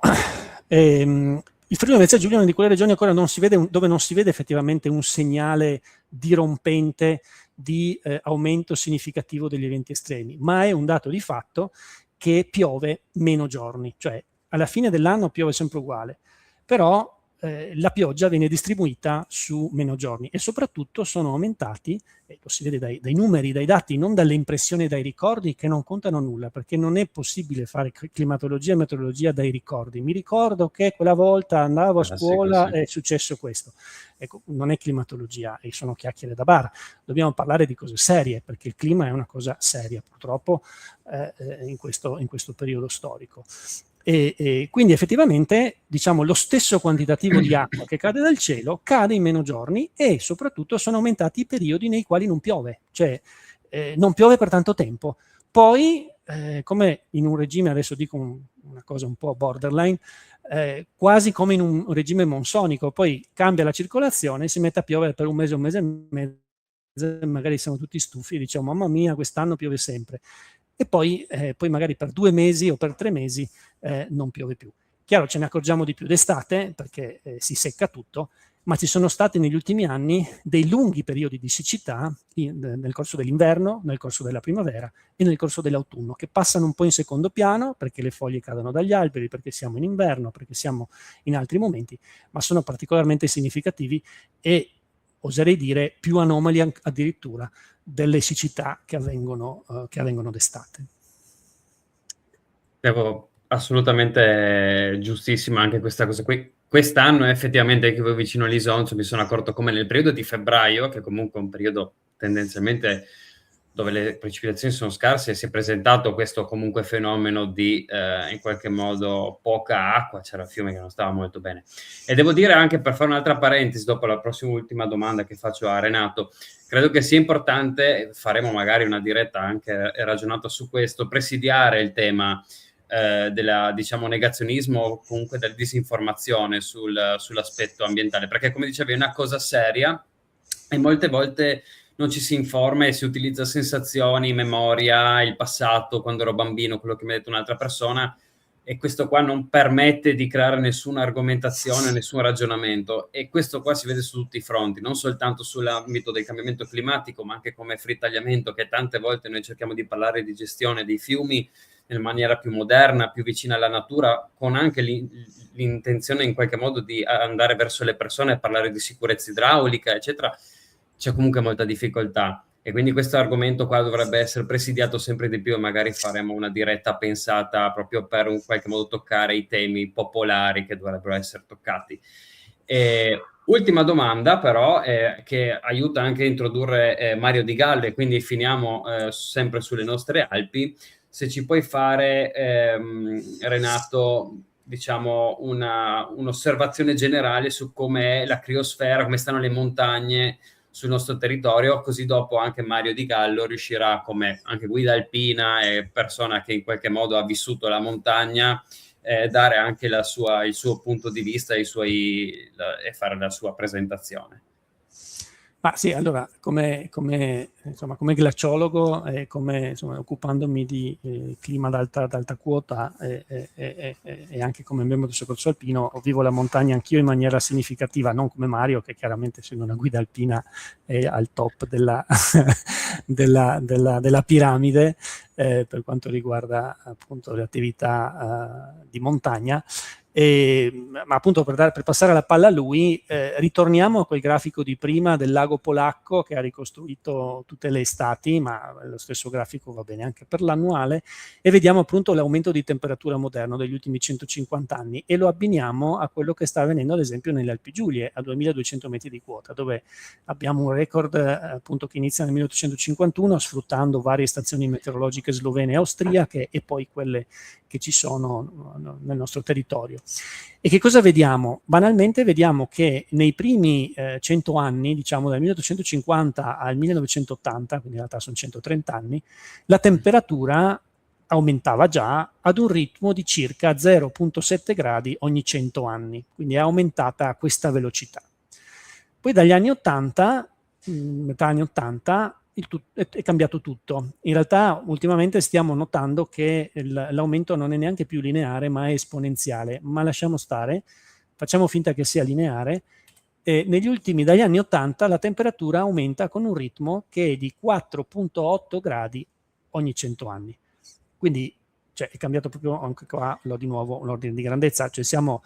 il Friuli Venezia Giulia è una di quelle regioni ancora dove non si vede effettivamente un segnale dirompente di aumento significativo degli eventi estremi, ma è un dato di fatto che piove meno giorni, cioè alla fine dell'anno piove sempre uguale, però la pioggia viene distribuita su meno giorni e soprattutto sono aumentati, e lo si vede dai numeri, dai dati, non dalle impressioni e dai ricordi che non contano nulla, perché non è possibile fare climatologia e meteorologia dai ricordi. Mi ricordo che quella volta andavo a scuola e è successo questo. Ecco, non è climatologia e sono chiacchiere da bar. Dobbiamo parlare di cose serie, perché il clima è una cosa seria, purtroppo, in questo periodo storico. E quindi effettivamente diciamo lo stesso quantitativo di acqua che cade dal cielo cade in meno giorni e soprattutto sono aumentati i periodi nei quali non piove, cioè non piove per tanto tempo. Poi come in un regime, adesso dico una cosa un po' borderline, quasi come in un regime monsonico, poi cambia la circolazione, si mette a piovere per un mese e mezzo magari siamo tutti stufi e diciamo mamma mia quest'anno piove sempre, e poi magari per 2 mesi o per 3 mesi non piove più. Chiaro, ce ne accorgiamo di più d'estate perché si secca tutto, ma ci sono stati negli ultimi anni dei lunghi periodi di siccità nel corso dell'inverno, nel corso della primavera e nel corso dell'autunno, che passano un po' in secondo piano perché le foglie cadono dagli alberi, perché siamo in inverno, perché siamo in altri momenti, ma sono particolarmente significativi e oserei dire più anomali addirittura delle siccità che avvengono d'estate. Assolutamente giustissima anche questa cosa qui. Quest'anno effettivamente anche io vicino all'Isonzo mi sono accorto come nel periodo di febbraio, che comunque è un periodo tendenzialmente dove le precipitazioni sono scarse, si è presentato questo comunque fenomeno di in qualche modo poca acqua, c'era il fiume che non stava molto bene. E devo dire anche, per fare un'altra parentesi dopo la prossima ultima domanda che faccio a Renato, credo che sia importante, faremo magari una diretta anche ragionata su questo, presidiare il tema del diciamo negazionismo o comunque della disinformazione sull'aspetto ambientale, perché come dicevi è una cosa seria e molte volte non ci si informa e si utilizza sensazioni, memoria, il passato, quando ero bambino, quello che mi ha detto un'altra persona, e questo qua non permette di creare nessuna argomentazione, nessun ragionamento, e questo qua si vede su tutti i fronti, non soltanto sull'ambito del cambiamento climatico, ma anche come frittagliamento, che tante volte noi cerchiamo di parlare di gestione dei fiumi in maniera più moderna, più vicina alla natura, con anche l'intenzione in qualche modo di andare verso le persone, parlare di sicurezza idraulica, eccetera. C'è comunque molta difficoltà e quindi questo argomento qua dovrebbe essere presidiato sempre di più e magari faremo una diretta pensata proprio per in qualche modo toccare i temi popolari che dovrebbero essere toccati. Ultima domanda però che aiuta anche a introdurre Mario Di Gallo, e quindi finiamo sempre sulle nostre Alpi. Se ci puoi fare, Renato, diciamo un'osservazione generale su com'è la criosfera, come stanno le montagne sul nostro territorio, così dopo anche Mario Di Gallo riuscirà, come anche guida alpina e persona che in qualche modo ha vissuto la montagna, dare anche il suo punto di vista e fare la sua presentazione. Ma sì, allora, come glaciologo e occupandomi di clima ad alta quota e anche come membro del soccorso alpino, vivo la montagna anch'io in maniera significativa, non come Mario, che chiaramente essendo una guida alpina è al top della piramide per quanto riguarda appunto le attività di montagna. Ma appunto per passare la palla a lui, ritorniamo a quel grafico di prima del lago polacco che ha ricostruito tutte le estati, ma lo stesso grafico va bene anche per l'annuale, e vediamo appunto l'aumento di temperatura moderno degli ultimi 150 anni e lo abbiniamo a quello che sta avvenendo ad esempio nelle Alpi Giulie a 2200 metri di quota, dove abbiamo un record appunto che inizia nel 1851 sfruttando varie stazioni meteorologiche slovene e austriache e poi quelle che ci sono nel nostro territorio. E che cosa vediamo? Banalmente vediamo che nei primi 100 anni, diciamo dal 1850 al 1980, quindi in realtà sono 130 anni, la temperatura aumentava già ad un ritmo di circa 0,7 gradi ogni 100 anni, quindi è aumentata a questa velocità. Poi dagli anni 80, metà anni 80, è cambiato tutto. In realtà ultimamente stiamo notando che l'aumento non è neanche più lineare ma è esponenziale, ma lasciamo stare, facciamo finta che sia lineare. Dagli anni 80 la temperatura aumenta con un ritmo che è di 4,8 gradi ogni 100 anni. Quindi è cambiato proprio anche qua di nuovo l'ordine di grandezza, cioè siamo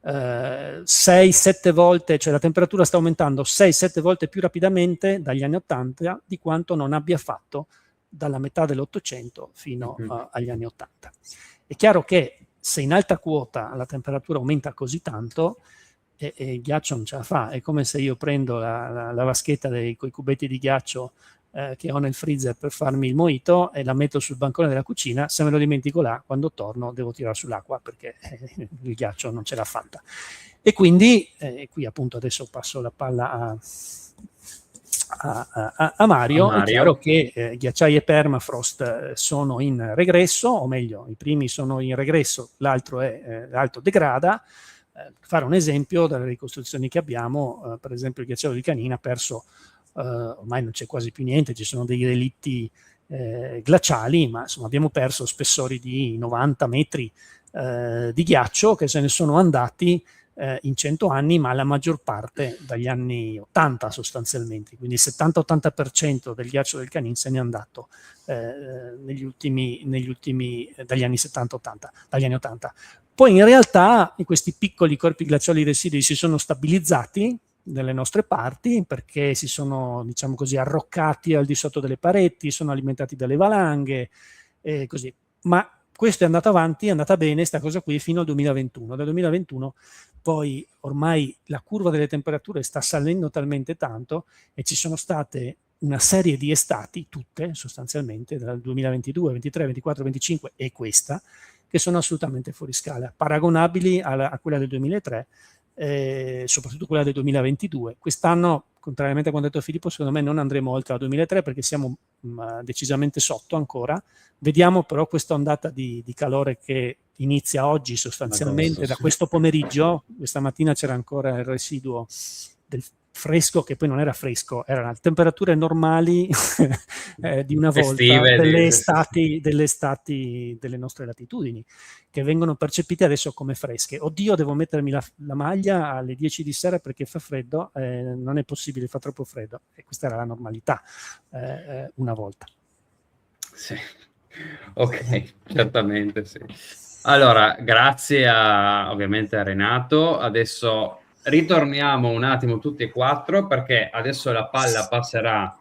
6-7 volte, cioè la temperatura sta aumentando 6-7 volte più rapidamente dagli anni 80 di quanto non abbia fatto dalla metà dell'Ottocento fino agli anni 80. È chiaro che se in alta quota la temperatura aumenta così tanto e il ghiaccio non ce la fa, è come se io prendo la vaschetta coi cubetti di ghiaccio che ho nel freezer per farmi il mojito e la metto sul bancone della cucina, se me lo dimentico là, quando torno devo tirare sull'acqua perché il ghiaccio non ce l'ha fatta. E quindi, qui appunto adesso passo la palla a Mario. È chiaro che ghiacciai e permafrost sono in regresso, o meglio, i primi sono in regresso, l'altro degrada. Fare un esempio dalle ricostruzioni che abbiamo, per esempio il ghiacciaio di Canina ha perso ormai non c'è quasi più niente, ci sono dei relitti glaciali, ma insomma abbiamo perso spessori di 90 metri di ghiaccio che se ne sono andati in 100 anni, ma la maggior parte dagli anni 80 sostanzialmente, quindi il 70-80% del ghiaccio del Canin se n'è andato negli ultimi dagli anni 80. Poi in realtà questi piccoli corpi glaciali residui si sono stabilizzati nelle nostre parti perché si sono, diciamo così, arroccati al di sotto delle pareti, sono alimentati dalle valanghe e così. Ma questo è andato avanti, è andata bene sta cosa qui fino al 2021. Dal 2021 poi ormai la curva delle temperature sta salendo talmente tanto e ci sono state una serie di estati, tutte sostanzialmente, dal 2022, 23, 24, 25 e questa, che sono assolutamente fuori scala, paragonabili a quella del 2003, soprattutto quella del 2022. Quest'anno, contrariamente a quanto ha detto Filippo, secondo me non andremo oltre al 2003 perché siamo decisamente sotto ancora. Vediamo però questa ondata di calore che inizia oggi sostanzialmente da questo pomeriggio. Questa mattina c'era ancora il residuo del fresco, che poi non era fresco, erano temperature normali di una volta, Estive, delle estati delle nostre latitudini, che vengono percepite adesso come fresche. Oddio, devo mettermi la maglia alle 10 di sera perché fa freddo, non è possibile, fa troppo freddo. E questa era la normalità una volta. Sì. Ok, certamente sì. Allora, grazie ovviamente a Renato. Adesso ritorniamo un attimo tutti e quattro perché adesso la palla passerà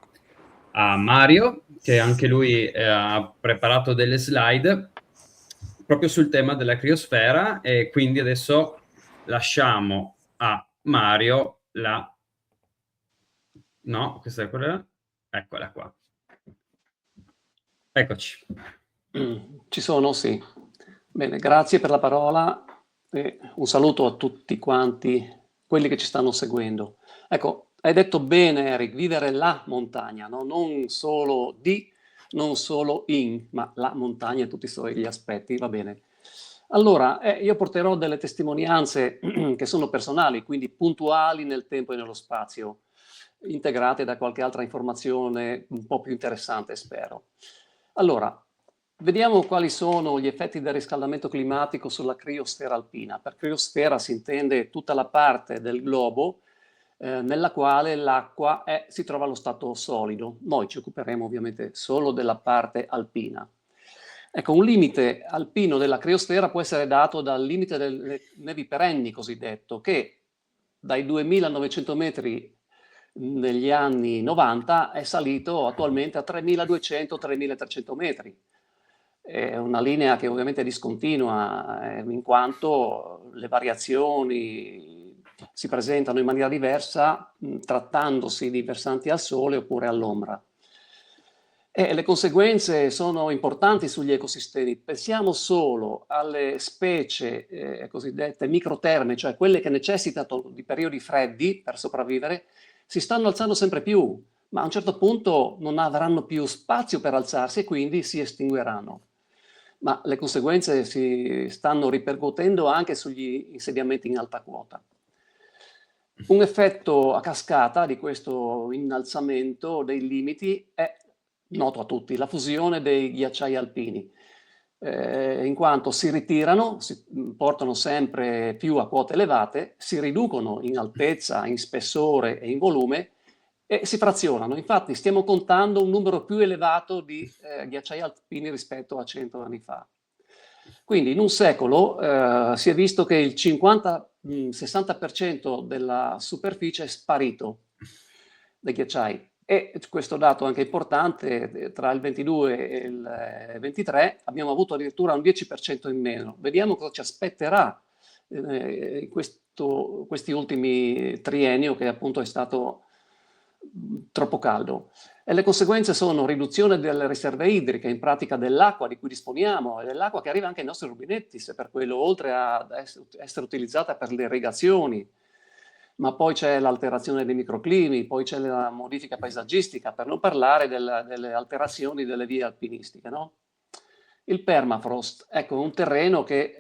a Mario, che anche lui ha preparato delle slide proprio sul tema della criosfera e quindi adesso lasciamo a Mario la... No, questa è quella? Eccola qua. Eccoci. Ci sono, sì. Bene, grazie per la parola e un saluto a tutti quanti quelli che ci stanno seguendo. Ecco, hai detto bene Eric, vivere la montagna, no? Non solo non solo ma la montagna e tutti i suoi aspetti, va bene. Allora, io porterò delle testimonianze che sono personali, quindi puntuali nel tempo e nello spazio, integrate da qualche altra informazione un po' più interessante, spero. Allora, vediamo quali sono gli effetti del riscaldamento climatico sulla criosfera alpina. Per criosfera si intende tutta la parte del globo nella quale l'acqua si trova allo stato solido. Noi ci occuperemo ovviamente solo della parte alpina. Ecco, un limite alpino della criosfera può essere dato dal limite delle nevi perenni cosiddetto, che dai 2900 metri negli anni 90 è salito attualmente a 3200-3300 metri. È una linea che ovviamente è discontinua in quanto le variazioni si presentano in maniera diversa trattandosi di versanti al sole oppure all'ombra. E le conseguenze sono importanti sugli ecosistemi. Pensiamo solo alle specie cosiddette microterme, cioè quelle che necessitano di periodi freddi per sopravvivere, si stanno alzando sempre più, ma a un certo punto non avranno più spazio per alzarsi e quindi si estingueranno. Ma le conseguenze si stanno ripercuotendo anche sugli insediamenti in alta quota. Un effetto a cascata di questo innalzamento dei limiti è noto a tutti, la fusione dei ghiacciai alpini, in quanto si ritirano, si portano sempre più a quote elevate, si riducono in altezza, in spessore e in volume e si frazionano. Infatti stiamo contando un numero più elevato di ghiacciai alpini rispetto a 100 anni fa. Quindi in un secolo si è visto che il 50-60% della superficie è sparito dai ghiacciai. E questo dato anche importante, tra il 22 e il 23 abbiamo avuto addirittura un 10% in meno. Vediamo cosa ci aspetterà in questi ultimi triennio che appunto è stato troppo caldo. E le conseguenze sono riduzione delle riserve idriche, in pratica dell'acqua di cui disponiamo, e dell'acqua che arriva anche ai nostri rubinetti, se per quello, oltre ad essere utilizzata per le irrigazioni. Ma poi c'è l'alterazione dei microclimi, poi c'è la modifica paesaggistica, per non parlare delle alterazioni delle vie alpinistiche, no? Il permafrost, ecco, un terreno che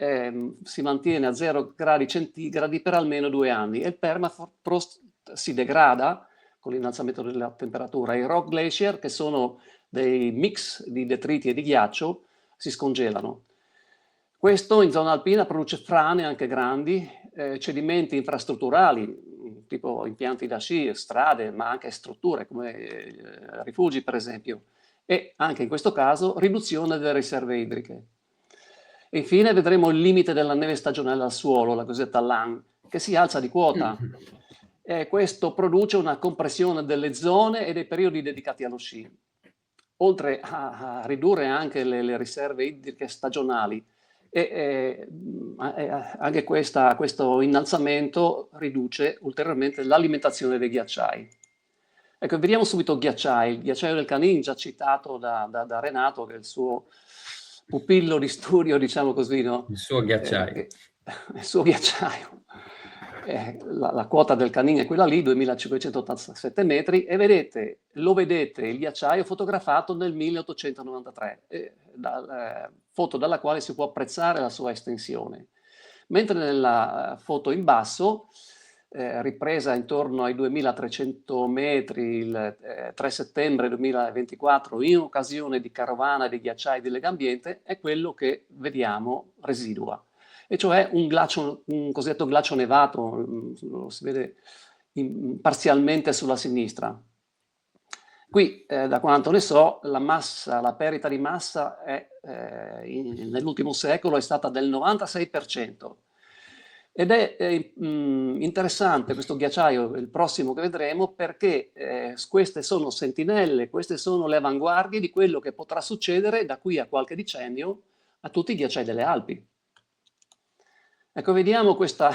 si mantiene a 0 gradi centigradi per almeno 2 anni e il permafrost si degrada con l'innalzamento della temperatura. I rock glacier, che sono dei mix di detriti e di ghiaccio, si scongelano. Questo in zona alpina produce frane anche grandi, cedimenti infrastrutturali, tipo impianti da sci, strade, ma anche strutture come rifugi per esempio, e anche in questo caso riduzione delle riserve idriche. E infine vedremo il limite della neve stagionale al suolo, la cosiddetta LAN, che si alza di quota. Questo produce una compressione delle zone e dei periodi dedicati allo sci, oltre a ridurre anche le riserve idriche stagionali. Anche questo innalzamento riduce ulteriormente l'alimentazione dei ghiacciai. Ecco, vediamo subito il ghiacciaio del Canin, già citato da Renato, che è il suo pupillo di studio, diciamo così, no? Il suo ghiacciaio. Il suo ghiacciaio. La quota del Canin è quella lì, 2587 metri, e lo vedete il ghiacciaio fotografato nel 1893, foto dalla quale si può apprezzare la sua estensione. Mentre nella foto in basso, ripresa intorno ai 2300 metri il 3 settembre 2024 in occasione di carovana dei ghiacciai di Legambiente, è quello che vediamo residua, e cioè un cosiddetto glacio nevato, lo si vede parzialmente sulla sinistra. Qui, da quanto ne so, la perdita di massa nell'ultimo secolo è stata del 96%. Ed è interessante questo ghiacciaio, il prossimo che vedremo, perché queste sono sentinelle, queste sono le avanguardie di quello che potrà succedere da qui a qualche decennio a tutti i ghiacciai delle Alpi. Ecco, vediamo questa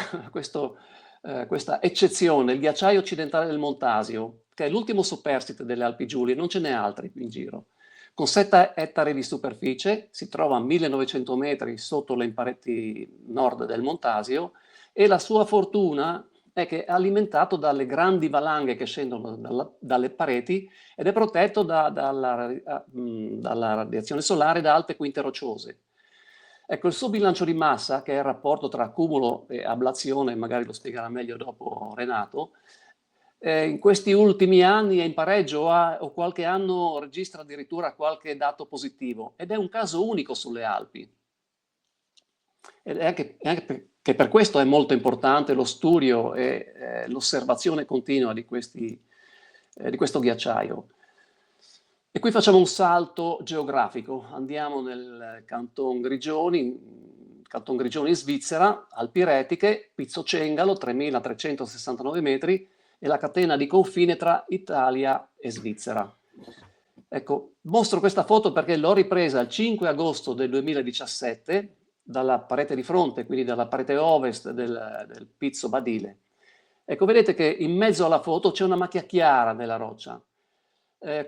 eccezione, il ghiacciaio occidentale del Montasio, che è l'ultimo superstite delle Alpi Giulie, non ce n'è altri in giro. Con 7 ettari di superficie, si trova a 1900 metri sotto le pareti nord del Montasio, e la sua fortuna è che è alimentato dalle grandi valanghe che scendono dalle pareti ed è protetto dalla radiazione solare da alte quinte rocciose. Ecco, il suo bilancio di massa, che è il rapporto tra accumulo e ablazione, magari lo spiegherà meglio dopo Renato, in questi ultimi anni è in pareggio o qualche anno registra addirittura qualche dato positivo, ed è un caso unico sulle Alpi. Ed è anche che per questo è molto importante lo studio e l'osservazione continua di questo ghiacciaio. E qui facciamo un salto geografico, andiamo nel Canton Grigioni in Svizzera, Alpi Retiche, Pizzo Cengalo, 3369 metri, e la catena di confine tra Italia e Svizzera. Ecco, mostro questa foto perché l'ho ripresa il 5 agosto del 2017 dalla parete di fronte, quindi dalla parete ovest del Pizzo Badile. Ecco, vedete che in mezzo alla foto c'è una macchia chiara nella roccia. È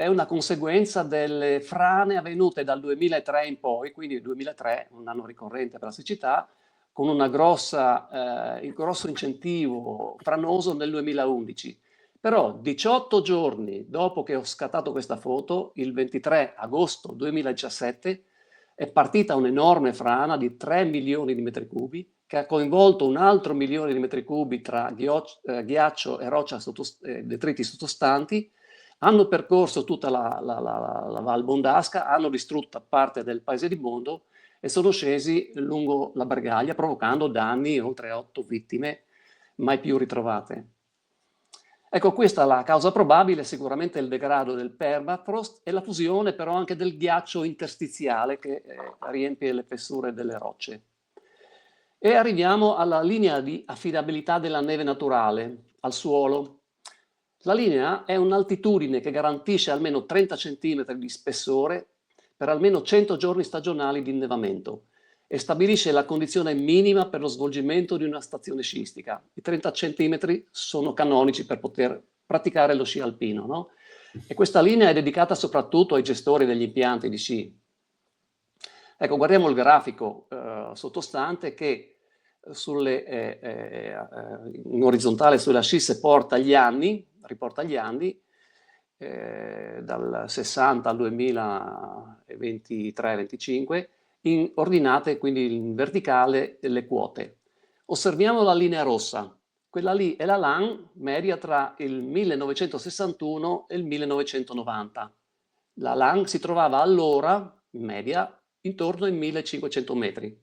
una conseguenza delle frane avvenute dal 2003 in poi, quindi il 2003 un anno ricorrente per la siccità, con un grosso incentivo franoso nel 2011. Però 18 giorni dopo che ho scattato questa foto, il 23 agosto 2017, è partita un'enorme frana di 3 milioni di metri cubi che ha coinvolto un altro milione di metri cubi tra ghiaccio e roccia detriti sottostanti, hanno percorso tutta la Val Bondasca, hanno distrutto parte del paese di Bondo e sono scesi lungo la Bergaglia, provocando danni, oltre 8 vittime mai più ritrovate. Ecco, questa è la causa probabile, sicuramente il degrado del permafrost e la fusione però anche del ghiaccio interstiziale che riempie le fessure delle rocce. E arriviamo alla linea di affidabilità della neve naturale, al suolo. La linea è un'altitudine che garantisce almeno 30 cm di spessore per almeno 100 giorni stagionali di innevamento e stabilisce la condizione minima per lo svolgimento di una stazione sciistica. I 30 cm sono canonici per poter praticare lo sci alpino, no? E questa linea è dedicata soprattutto ai gestori degli impianti di sci. Ecco, guardiamo il grafico sottostante che in orizzontale sulla sci riporta gli anni, dal 60 al 2023-25, in ordinate, quindi in verticale, le quote. Osserviamo la linea rossa. quella lì è la LAN media tra il 1961 e il 1990. La LAN si trovava allora, in media, intorno ai 1500 metri.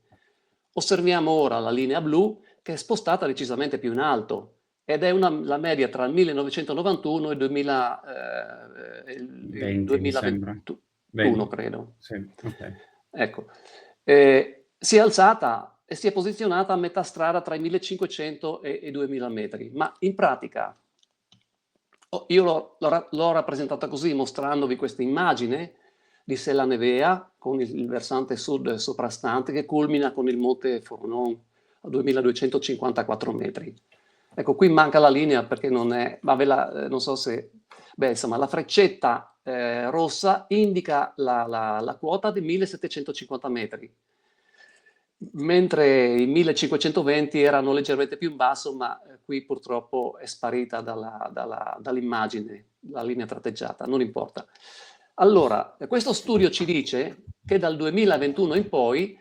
Osserviamo ora la linea blu che è spostata decisamente più in alto ed è la media tra il 1991 e il 20, mi sembra. 2021, credo. Sì, ok. Ecco, si è alzata e si è posizionata a metà strada tra i 1500 e i 2000 metri, ma in pratica io l'ho rappresentata così, mostrandovi questa immagine di Sella Nevea con il versante sud soprastante che culmina con il monte Fournon a 2254 metri. Ecco, qui manca la linea perché non è, ma non so se, insomma, la freccetta rossa indica la quota di 1750 metri, mentre i 1520 erano leggermente più in basso, ma qui purtroppo è sparita dall'immagine, la linea tratteggiata, non importa. Allora, questo studio ci dice che dal 2021 in poi,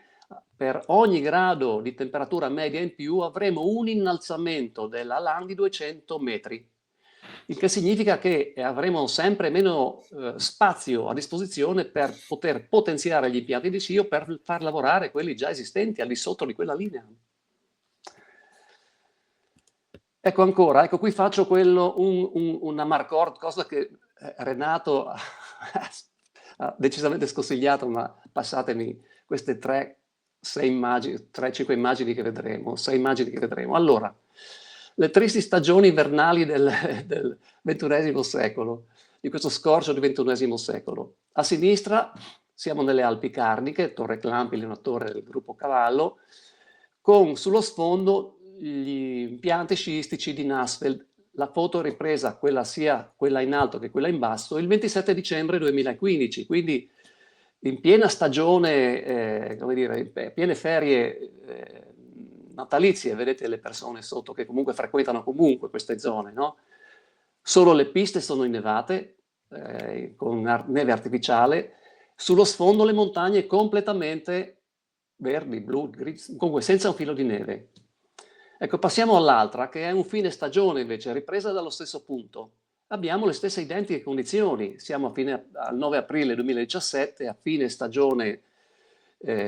per ogni grado di temperatura media in più, avremo un innalzamento della LAN di 200 metri, il che significa che avremo sempre meno spazio a disposizione per poter potenziare gli impianti di sci o per far lavorare quelli già esistenti al di sotto di quella linea. Ecco ancora, ecco qui faccio una marcord, cosa che Renato ha decisamente sconsigliato, ma passatemi queste 3-5 immagini che vedremo, 6 immagini che vedremo. Allora, le tristi stagioni invernali del XXI secolo, di questo scorcio del XXI secolo. A sinistra siamo nelle Alpi Carniche, Torre Clampi, una torre del gruppo Cavallo, con sullo sfondo gli impianti sciistici di Nassfeld. La foto è ripresa, sia quella in alto che quella in basso, il 27 dicembre 2015, quindi in piena stagione, come dire, in piene ferie natalizie, vedete le persone sotto che comunque frequentano comunque queste zone, no? Solo le piste sono innevate, con neve artificiale, sullo sfondo le montagne completamente verdi, blu, grigi, comunque senza un filo di neve. Ecco, passiamo all'altra, che è un fine stagione invece, ripresa dallo stesso punto. Abbiamo le stesse identiche condizioni, siamo al 9 aprile 2017, a fine stagione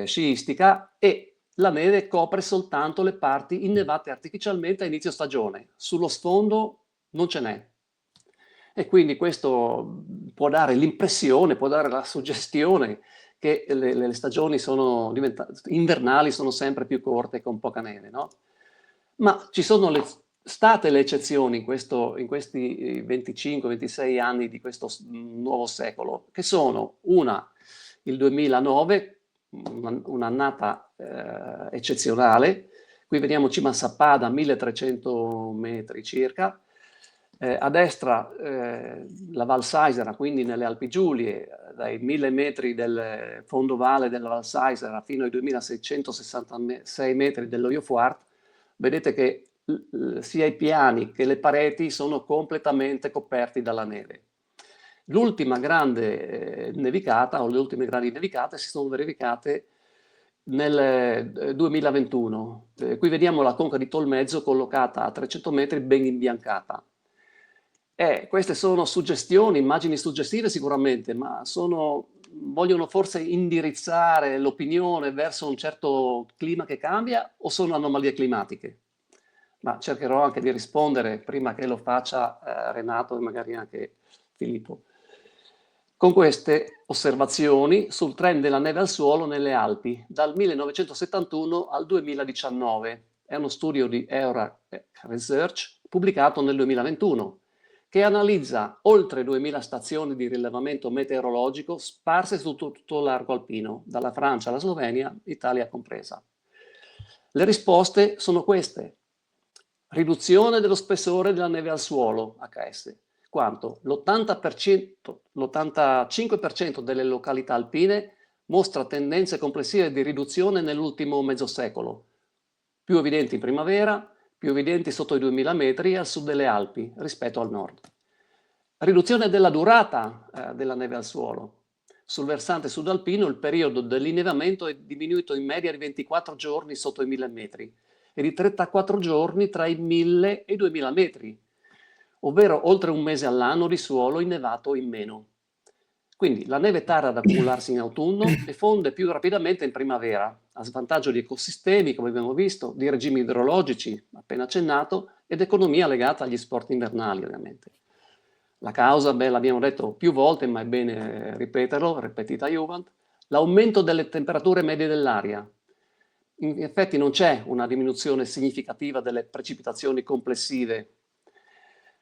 sciistica, e la neve copre soltanto le parti innevate artificialmente a inizio stagione. Sullo sfondo non ce n'è. E quindi questo può dare l'impressione, può dare la suggestione che le stagioni invernali sono sempre più corte con poca neve, no? Ma ci sono state le eccezioni in questi 25-26 anni di questo nuovo secolo, che sono il 2009, un'annata eccezionale. Qui vediamo Cima Sappada, 1300 metri circa, a destra la Val Saisera, quindi nelle Alpi Giulie, dai 1000 metri del fondovalle della Val Saisera fino ai 2666 metri dello Jofuart. Vedete che sia i piani che le pareti sono completamente coperti dalla neve. L'ultima grande nevicata, o le ultime grandi nevicate, si sono verificate nel 2021. Qui vediamo la conca di Tolmezzo collocata a 300 metri, ben imbiancata. Queste sono suggestioni, immagini suggestive sicuramente, ma vogliono forse indirizzare l'opinione verso un certo clima che cambia o sono anomalie climatiche? Ma cercherò anche di rispondere prima che lo faccia Renato e magari anche Filippo. Con queste osservazioni sul trend della neve al suolo nelle Alpi dal 1971 al 2019. È uno studio di Eura Research pubblicato nel 2021 che analizza oltre 2000 stazioni di rilevamento meteorologico sparse su tutto l'arco alpino, dalla Francia alla Slovenia, Italia compresa. Le risposte sono queste. Riduzione dello spessore della neve al suolo, HS. Quanto? L'85% delle località alpine mostra tendenze complessive di riduzione nell'ultimo mezzo secolo, più evidenti in primavera, più evidenti sotto i 2000 metri al sud delle Alpi rispetto al nord. Riduzione della durata della neve al suolo. Sul versante sudalpino il periodo dell'innevamento è diminuito in media di 24 giorni sotto i 1000 metri e di 34 giorni tra i 1000 e i 2000 metri, ovvero oltre un mese all'anno di suolo innevato in meno. Quindi la neve tarda ad accumularsi in autunno e fonde più rapidamente in primavera, a svantaggio di ecosistemi, come abbiamo visto, di regimi idrologici, appena accennato, ed economia legata agli sport invernali, ovviamente. La causa, l'abbiamo detto più volte, ma è bene ripeterlo, repetita iuvant, l'aumento delle temperature medie dell'aria. In effetti non c'è una diminuzione significativa delle precipitazioni complessive.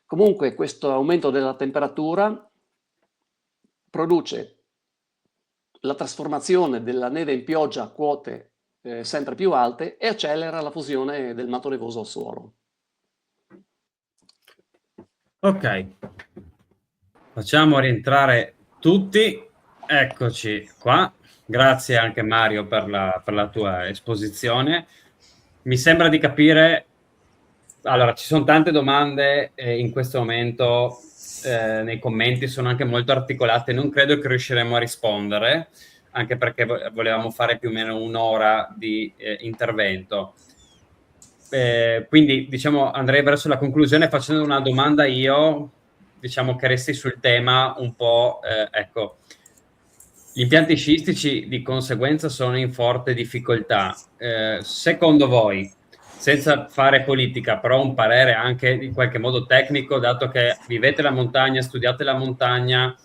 Comunque questo aumento della temperatura produce la trasformazione della neve in pioggia a quote sempre più alte e accelera la fusione del manto nevoso al suolo. Ok, facciamo rientrare tutti. Eccoci qua. Grazie anche Mario per la tua esposizione. Mi sembra di capire. Allora, ci sono tante domande in questo momento nei commenti, sono anche molto articolate, non credo che riusciremo a rispondere, anche perché volevamo fare più o meno un'ora di intervento. Quindi, diciamo, andrei verso la conclusione facendo una domanda io, diciamo che resti sul tema un po', ecco, gli impianti sciistici di conseguenza sono in forte difficoltà. Secondo voi, senza fare politica, però un parere anche in qualche modo tecnico, dato che vivete la montagna, studiate la montagna,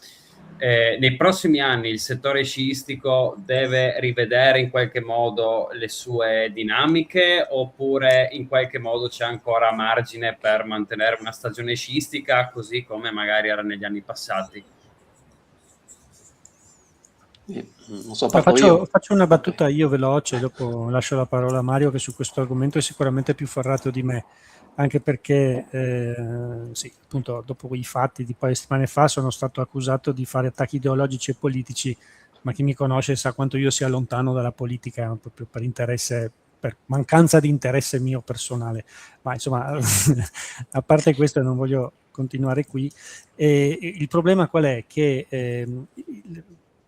nei prossimi anni il settore sciistico deve rivedere in qualche modo le sue dinamiche, oppure in qualche modo c'è ancora margine per mantenere una stagione sciistica così come magari era negli anni passati? Non so, faccio una battuta io veloce, dopo lascio la parola a Mario che su questo argomento è sicuramente più ferrato di me, anche perché sì, appunto dopo quei fatti di paio di settimane fa sono stato accusato di fare attacchi ideologici e politici, ma chi mi conosce sa quanto io sia lontano dalla politica proprio per interesse, per mancanza di interesse mio personale, ma insomma a parte questo non voglio continuare qui. Il problema qual è? Che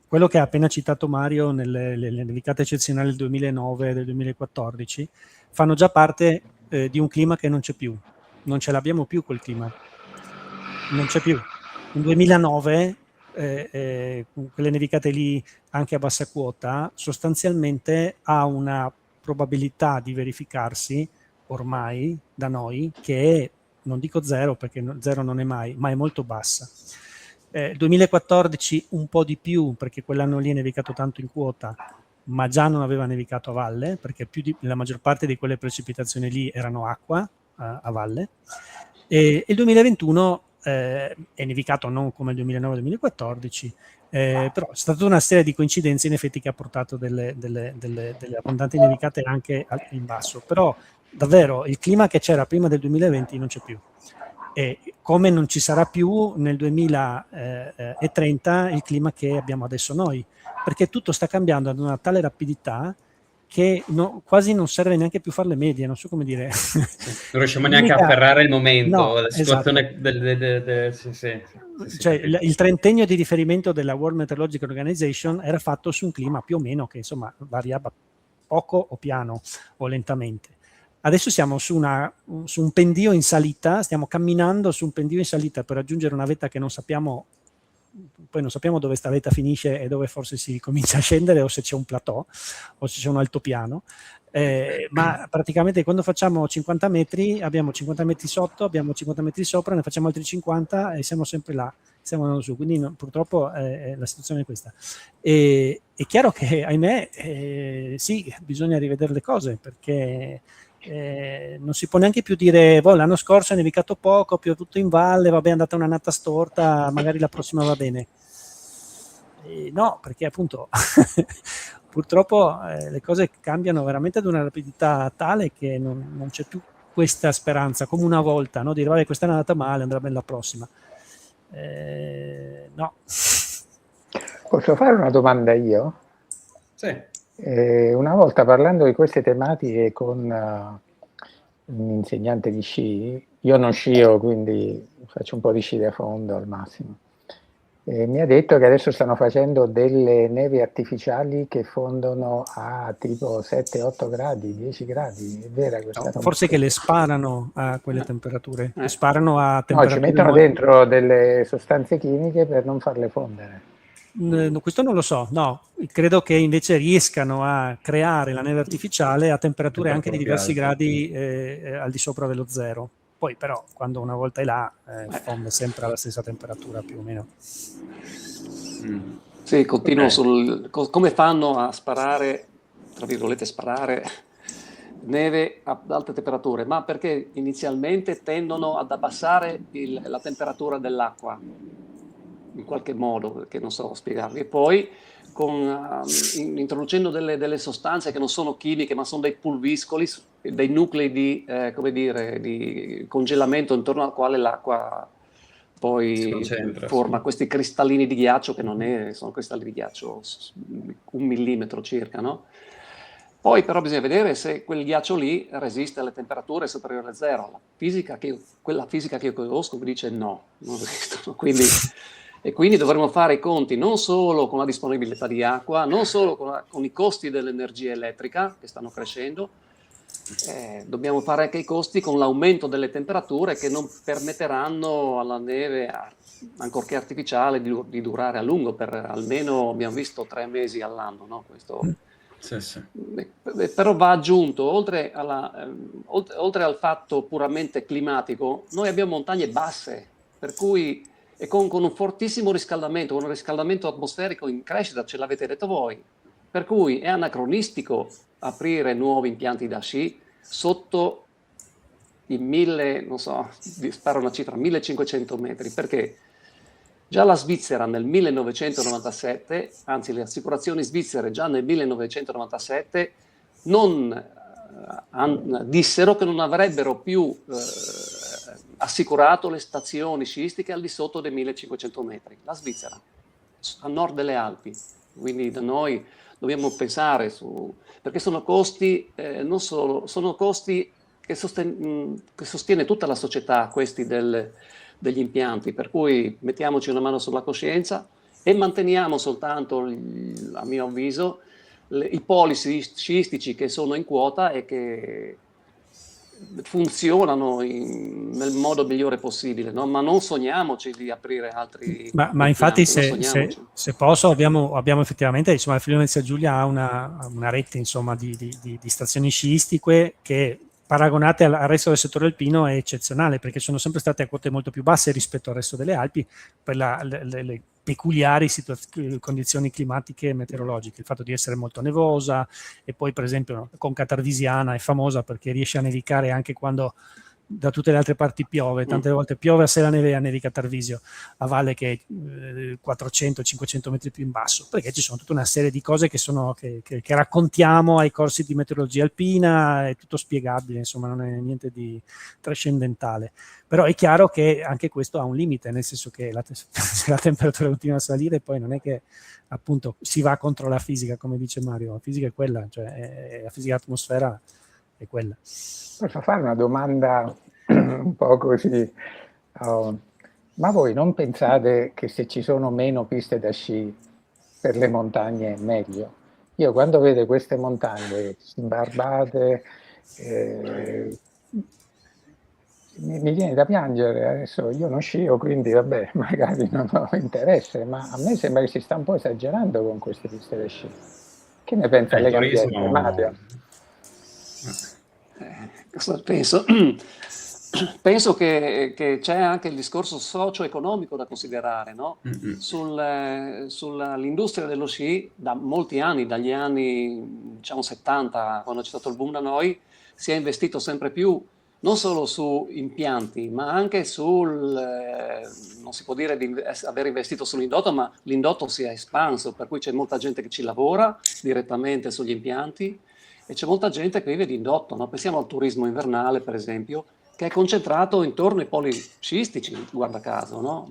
quello che ha appena citato Mario nelle nevicate eccezionali del 2009 e del 2014 fanno già parte di un clima che non c'è più, non ce l'abbiamo più quel clima, non c'è più. Nel 2009 quelle nevicate lì anche a bassa quota sostanzialmente ha una probabilità di verificarsi ormai da noi che è, non dico zero perché zero non è mai, ma è molto bassa. 2014 un po' di più perché quell'anno lì è nevicato tanto in quota, ma già non aveva nevicato a valle perché la maggior parte di quelle precipitazioni lì erano acqua a valle, e il 2021 è nevicato non come il 2009-2014, però è stata una serie di coincidenze in effetti che ha portato delle abbondanti nevicate anche in basso, però davvero il clima che c'era prima del 2020 non c'è più. E come non ci sarà più nel 2030 il clima che abbiamo adesso noi, perché tutto sta cambiando ad una tale rapidità che quasi non serve neanche più fare le medie, non so come dire. Non riusciamo neanche a afferrare il momento, no, la situazione esatto. Cioè, il trentennio di riferimento della World Meteorological Organization era fatto su un clima più o meno che insomma variava poco o piano o lentamente. Adesso siamo su un pendio in salita, stiamo camminando su un pendio in salita per raggiungere una vetta che non sappiamo, poi non sappiamo dove sta vetta finisce e dove forse si comincia a scendere, o se c'è un plateau o se c'è un altopiano, ma praticamente quando facciamo 50 metri abbiamo 50 metri sotto, abbiamo 50 metri sopra, ne facciamo altri 50 e siamo sempre là, stiamo andando su, quindi purtroppo la situazione è questa. È chiaro che ahimè sì, bisogna rivedere le cose perché non si può neanche più dire l'anno scorso è nevicato poco, piovuto in valle, vabbè è andata un'annata storta, magari la prossima va bene. No, perché appunto purtroppo le cose cambiano veramente ad una rapidità tale che non c'è più questa speranza come una volta, no? Dire vabbè questa è andata male, andrà bene la prossima. No. Posso fare una domanda io? Sì. Una volta parlando di queste tematiche con un insegnante di sci, io non scio, quindi faccio un po' di sci da fondo al massimo, Mi ha detto che adesso stanno facendo delle nevi artificiali che fondono a tipo 7-8 gradi, 10 gradi. È vera questa cosa? Forse che le sparano a quelle temperature, le sparano a No, ci temperature mettono molto... dentro delle sostanze chimiche per non farle fondere. No, questo non lo so, no, credo che invece riescano a creare la neve artificiale a temperature anche di diversi gradi al di sopra dello zero. Poi però quando una volta è là fonde sempre alla stessa temperatura più o meno. Sì, continuo sul come fanno a sparare, tra virgolette sparare, neve ad alte temperature, ma perché inizialmente tendono ad abbassare la temperatura dell'acqua in qualche modo, che non so spiegarvi, e poi introducendo delle sostanze che non sono chimiche ma sono dei pulviscoli, dei nuclei di, come dire, di congelamento intorno al quale l'acqua poi forma questi cristallini di ghiaccio che non sono cristalli di ghiaccio 1 millimetro circa, no? Poi però bisogna vedere se quel ghiaccio lì resiste alle temperature superiori a zero. Quella fisica che io conosco mi dice no, non resistono. E quindi dovremo fare i conti non solo con la disponibilità di acqua, non solo con i costi dell'energia elettrica che stanno crescendo, dobbiamo fare anche i costi con l'aumento delle temperature che non permetteranno alla neve, ancorché artificiale, di durare a lungo, per almeno, abbiamo visto, 3 mesi all'anno, no? Questo... Sì. Però va aggiunto, oltre al fatto puramente climatico, noi abbiamo montagne basse, per cui e con un fortissimo riscaldamento, con un riscaldamento atmosferico in crescita, ce l'avete detto voi, per cui è anacronistico aprire nuovi impianti da sci sotto i 1000, non so, sparo una cifra, 1500 metri, perché già la Svizzera nel 1997, anzi le assicurazioni svizzere già nel 1997 dissero che non avrebbero più assicurato le stazioni sciistiche al di sotto dei 1500 metri. La Svizzera, a nord delle Alpi, quindi da noi dobbiamo pensare perché sono costi, non solo, sono costi che sostiene tutta la società, questi degli impianti, per cui mettiamoci una mano sulla coscienza e manteniamo soltanto, a mio avviso, i poli sciistici che sono in quota e che funzionano nel modo migliore possibile, no? Ma non sogniamoci di aprire altri ma infatti se posso abbiamo effettivamente, insomma, il Friuli Venezia Giulia ha una rete, insomma, di stazioni sciistiche che, paragonate al resto del settore alpino, è eccezionale, perché sono sempre state a quote molto più basse rispetto al resto delle Alpi per le peculiari condizioni climatiche e meteorologiche, il fatto di essere molto nevosa, e poi per esempio Conca Tarvisiana è famosa perché riesce a nevicare anche quando da tutte le altre parti piove, tante volte piove a Sela Nevea, nevica a Tarvisio, a valle che è 400-500 metri più in basso, perché ci sono tutta una serie di cose che raccontiamo ai corsi di meteorologia alpina, è tutto spiegabile, insomma non è niente di trascendentale, però è chiaro che anche questo ha un limite, nel senso che se la temperatura continua a salire poi non è che appunto si va contro la fisica, come dice Mario, la fisica è quella, cioè la fisica dell'atmosfera è quella. Posso fare una domanda un po' così? Ma voi non pensate che se ci sono meno piste da sci per le montagne è meglio? Io quando vedo queste montagne sbarbate mi viene da piangere. Adesso io non scio, quindi vabbè, magari non ho interesse, ma a me sembra che si sta un po' esagerando con queste piste da sci. Che ne pensa lei, Ambiente, Mario? Cosa penso? Penso che c'è anche il discorso socio-economico da considerare, no? Sull'industria dello sci da molti anni, dagli anni diciamo 70, quando c'è stato il boom da noi, si è investito sempre più non solo su impianti, ma anche non si può dire di aver investito sull'indotto, ma l'indotto si è espanso, per cui c'è molta gente che ci lavora direttamente sugli impianti e c'è molta gente che vive di indotto, no? Pensiamo al turismo invernale, per esempio, che è concentrato intorno ai poli sciistici, guarda caso, no?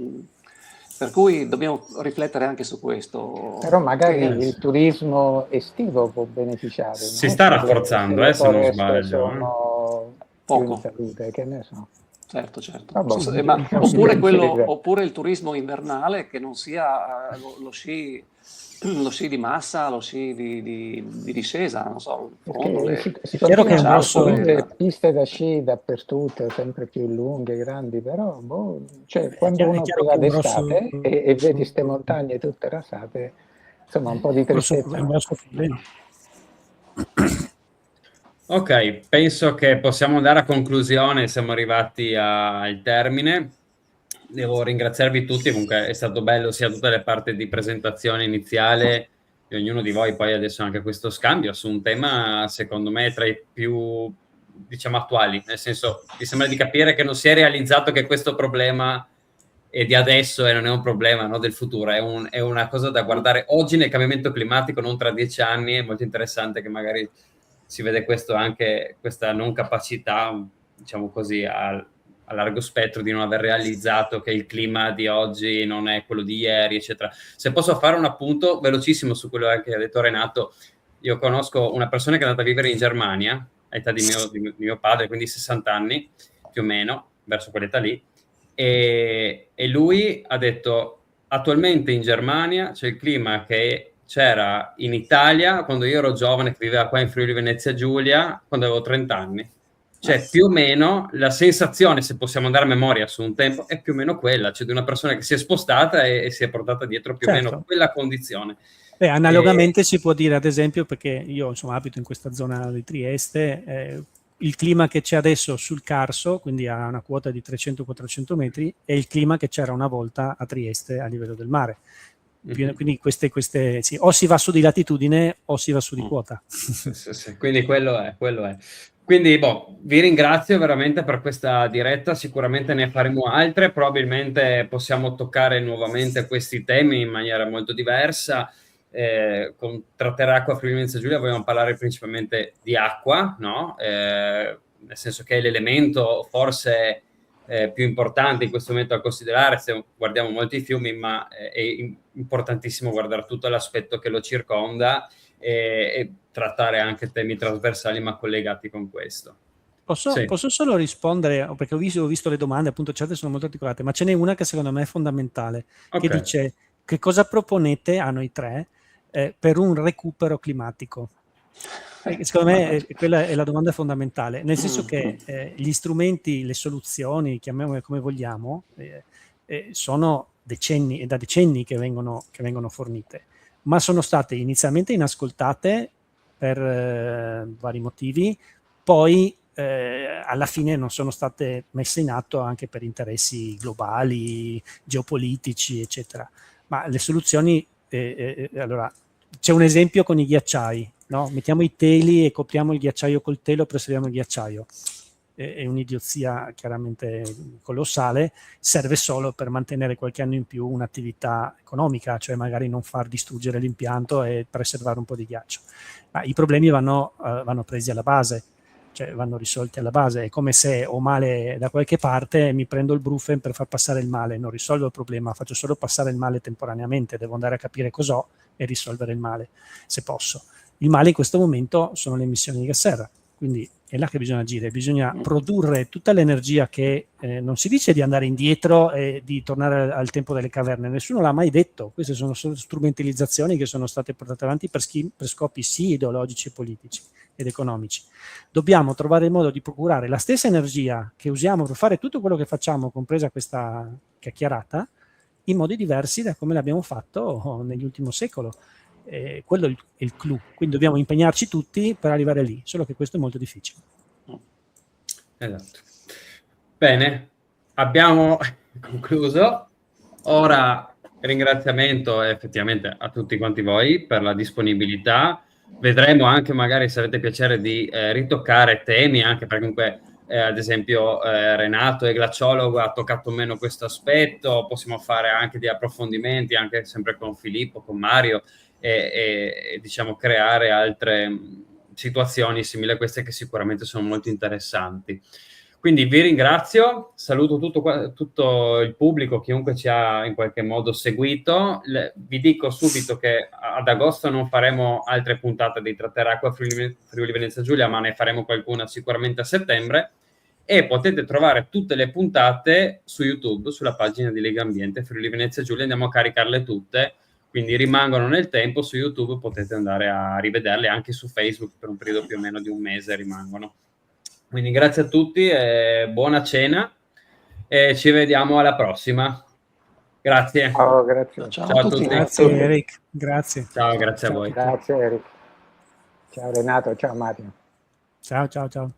Per cui dobbiamo riflettere anche su questo. Però magari il turismo estivo può beneficiare. Si sta rafforzando, se non sbaglio. Sono poco in salute, che ne so. Certo. Vabbè, Ma considera- oppure il turismo invernale che non sia lo sci di massa, lo sci di discesa, non so, Perché frondole, si Chiaro che è continuano un a grosso... costruire piste da sci dappertutto, sempre più lunghe, grandi, però cioè, quando È uno chiaro poi che va è un grosso... d'estate e vedi queste montagne tutte rasate, insomma un po' di è tristezza. un grosso problema. Ok, penso che possiamo andare a conclusione, siamo arrivati al termine. Devo ringraziarvi tutti, comunque è stato bello sia tutte le parti di presentazione iniziale di ognuno di voi, poi adesso anche questo scambio su un tema secondo me tra i più, diciamo, attuali, nel senso mi sembra di capire che non si è realizzato che questo problema è di adesso e non è un problema, no, del futuro, è una cosa da guardare oggi nel cambiamento climatico, non tra 10 anni. È molto interessante che magari si vede questo anche, questa non capacità, diciamo così, a largo spettro di non aver realizzato che il clima di oggi non è quello di ieri, eccetera. Se posso fare un appunto velocissimo su quello che ha detto Renato, io conosco una persona che è andata a vivere in Germania, all'età di mio padre, quindi 60 anni, più o meno, verso quell'età lì, e lui ha detto attualmente in Germania c'è il clima che c'era in Italia quando io ero giovane, che viveva qua in Friuli Venezia Giulia, quando avevo 30 anni. Cioè, più o meno la sensazione, se possiamo andare a memoria su un tempo, è più o meno quella, cioè di una persona che si è spostata e si è portata dietro più o meno Certo. quella condizione. Analogamente si può dire, ad esempio, perché io insomma abito in questa zona di Trieste, il clima che c'è adesso sul Carso, quindi a una quota di 300-400 metri, è il clima che c'era una volta a Trieste a livello del mare. Quindi queste sì, o si va su di latitudine o si va su di quota. Sì. Quindi quello è. Quindi vi ringrazio veramente per questa diretta, sicuramente ne faremo altre, probabilmente possiamo toccare nuovamente questi temi in maniera molto diversa. Con Trattere Acqua Friuli Venezia Giulia vogliamo parlare principalmente di acqua, no? Nel senso che è l'elemento forse più importante in questo momento da considerare. Se guardiamo molti fiumi, ma è importantissimo guardare tutto l'aspetto che lo circonda e trattare anche temi trasversali ma collegati con questo. Posso solo rispondere, perché ho visto le domande, appunto certe sono molto articolate, ma ce n'è una che secondo me è fondamentale, che dice: che cosa proponete a noi tre per un recupero climatico? Secondo me quella è la domanda fondamentale, nel senso che gli strumenti, le soluzioni, chiamiamole come vogliamo, sono decenni e da decenni che vengono fornite, ma sono state inizialmente inascoltate per vari motivi, poi alla fine non sono state messe in atto anche per interessi globali, geopolitici, eccetera. Ma le soluzioni, allora, c'è un esempio con i ghiacciai, no? Mettiamo i teli e copriamo il ghiacciaio col telo e preserviamo il ghiacciaio. È un'idiozia chiaramente colossale, serve solo per mantenere qualche anno in più un'attività economica, cioè magari non far distruggere l'impianto e preservare un po' di ghiaccio. Ma i problemi vanno presi alla base, cioè vanno risolti alla base. È come se ho male da qualche parte e mi prendo il Brufen per far passare il male, non risolvo il problema, faccio solo passare il male temporaneamente, devo andare a capire cos'ho e risolvere il male, se posso. Il male in questo momento sono le emissioni di gas serra, quindi è là che bisogna agire, bisogna produrre tutta l'energia che non si dice di andare indietro e di tornare al tempo delle caverne, nessuno l'ha mai detto, queste sono solo strumentalizzazioni che sono state portate avanti per scopi sì ideologici e politici ed economici. Dobbiamo trovare il modo di procurare la stessa energia che usiamo per fare tutto quello che facciamo, compresa questa chiacchierata, in modi diversi da come l'abbiamo fatto negli ultimi secoli. Quello è il clou, quindi dobbiamo impegnarci tutti per arrivare lì, solo che questo è molto difficile. Esatto. Bene, abbiamo concluso. Ora ringraziamento effettivamente a tutti quanti voi per la disponibilità. Vedremo anche magari se avete piacere di ritoccare temi, anche perché comunque ad esempio Renato è glaciologo, ha toccato meno questo aspetto, possiamo fare anche degli approfondimenti anche sempre con Filippo, con Mario e diciamo creare altre situazioni simili a queste che sicuramente sono molto interessanti. Quindi vi ringrazio, saluto tutto il pubblico, chiunque ci ha in qualche modo seguito. Vi dico subito che ad agosto non faremo altre puntate di Trattere Acqua Friuli Venezia Giulia, ma ne faremo qualcuna sicuramente a settembre. e potete trovare tutte le puntate su YouTube, sulla pagina di Lega Ambiente Friuli Venezia Giulia. Andiamo a caricarle tutte, quindi rimangono nel tempo. Su YouTube potete andare a rivederle, anche su Facebook per un periodo più o meno di un mese rimangono. Quindi grazie a tutti e buona cena e ci vediamo alla prossima. Grazie. Ciao, grazie. Ciao a tutti. Grazie Eric, grazie. Ciao, grazie a voi. Grazie Eric. Ciao Renato, ciao Mario. Ciao, ciao, ciao.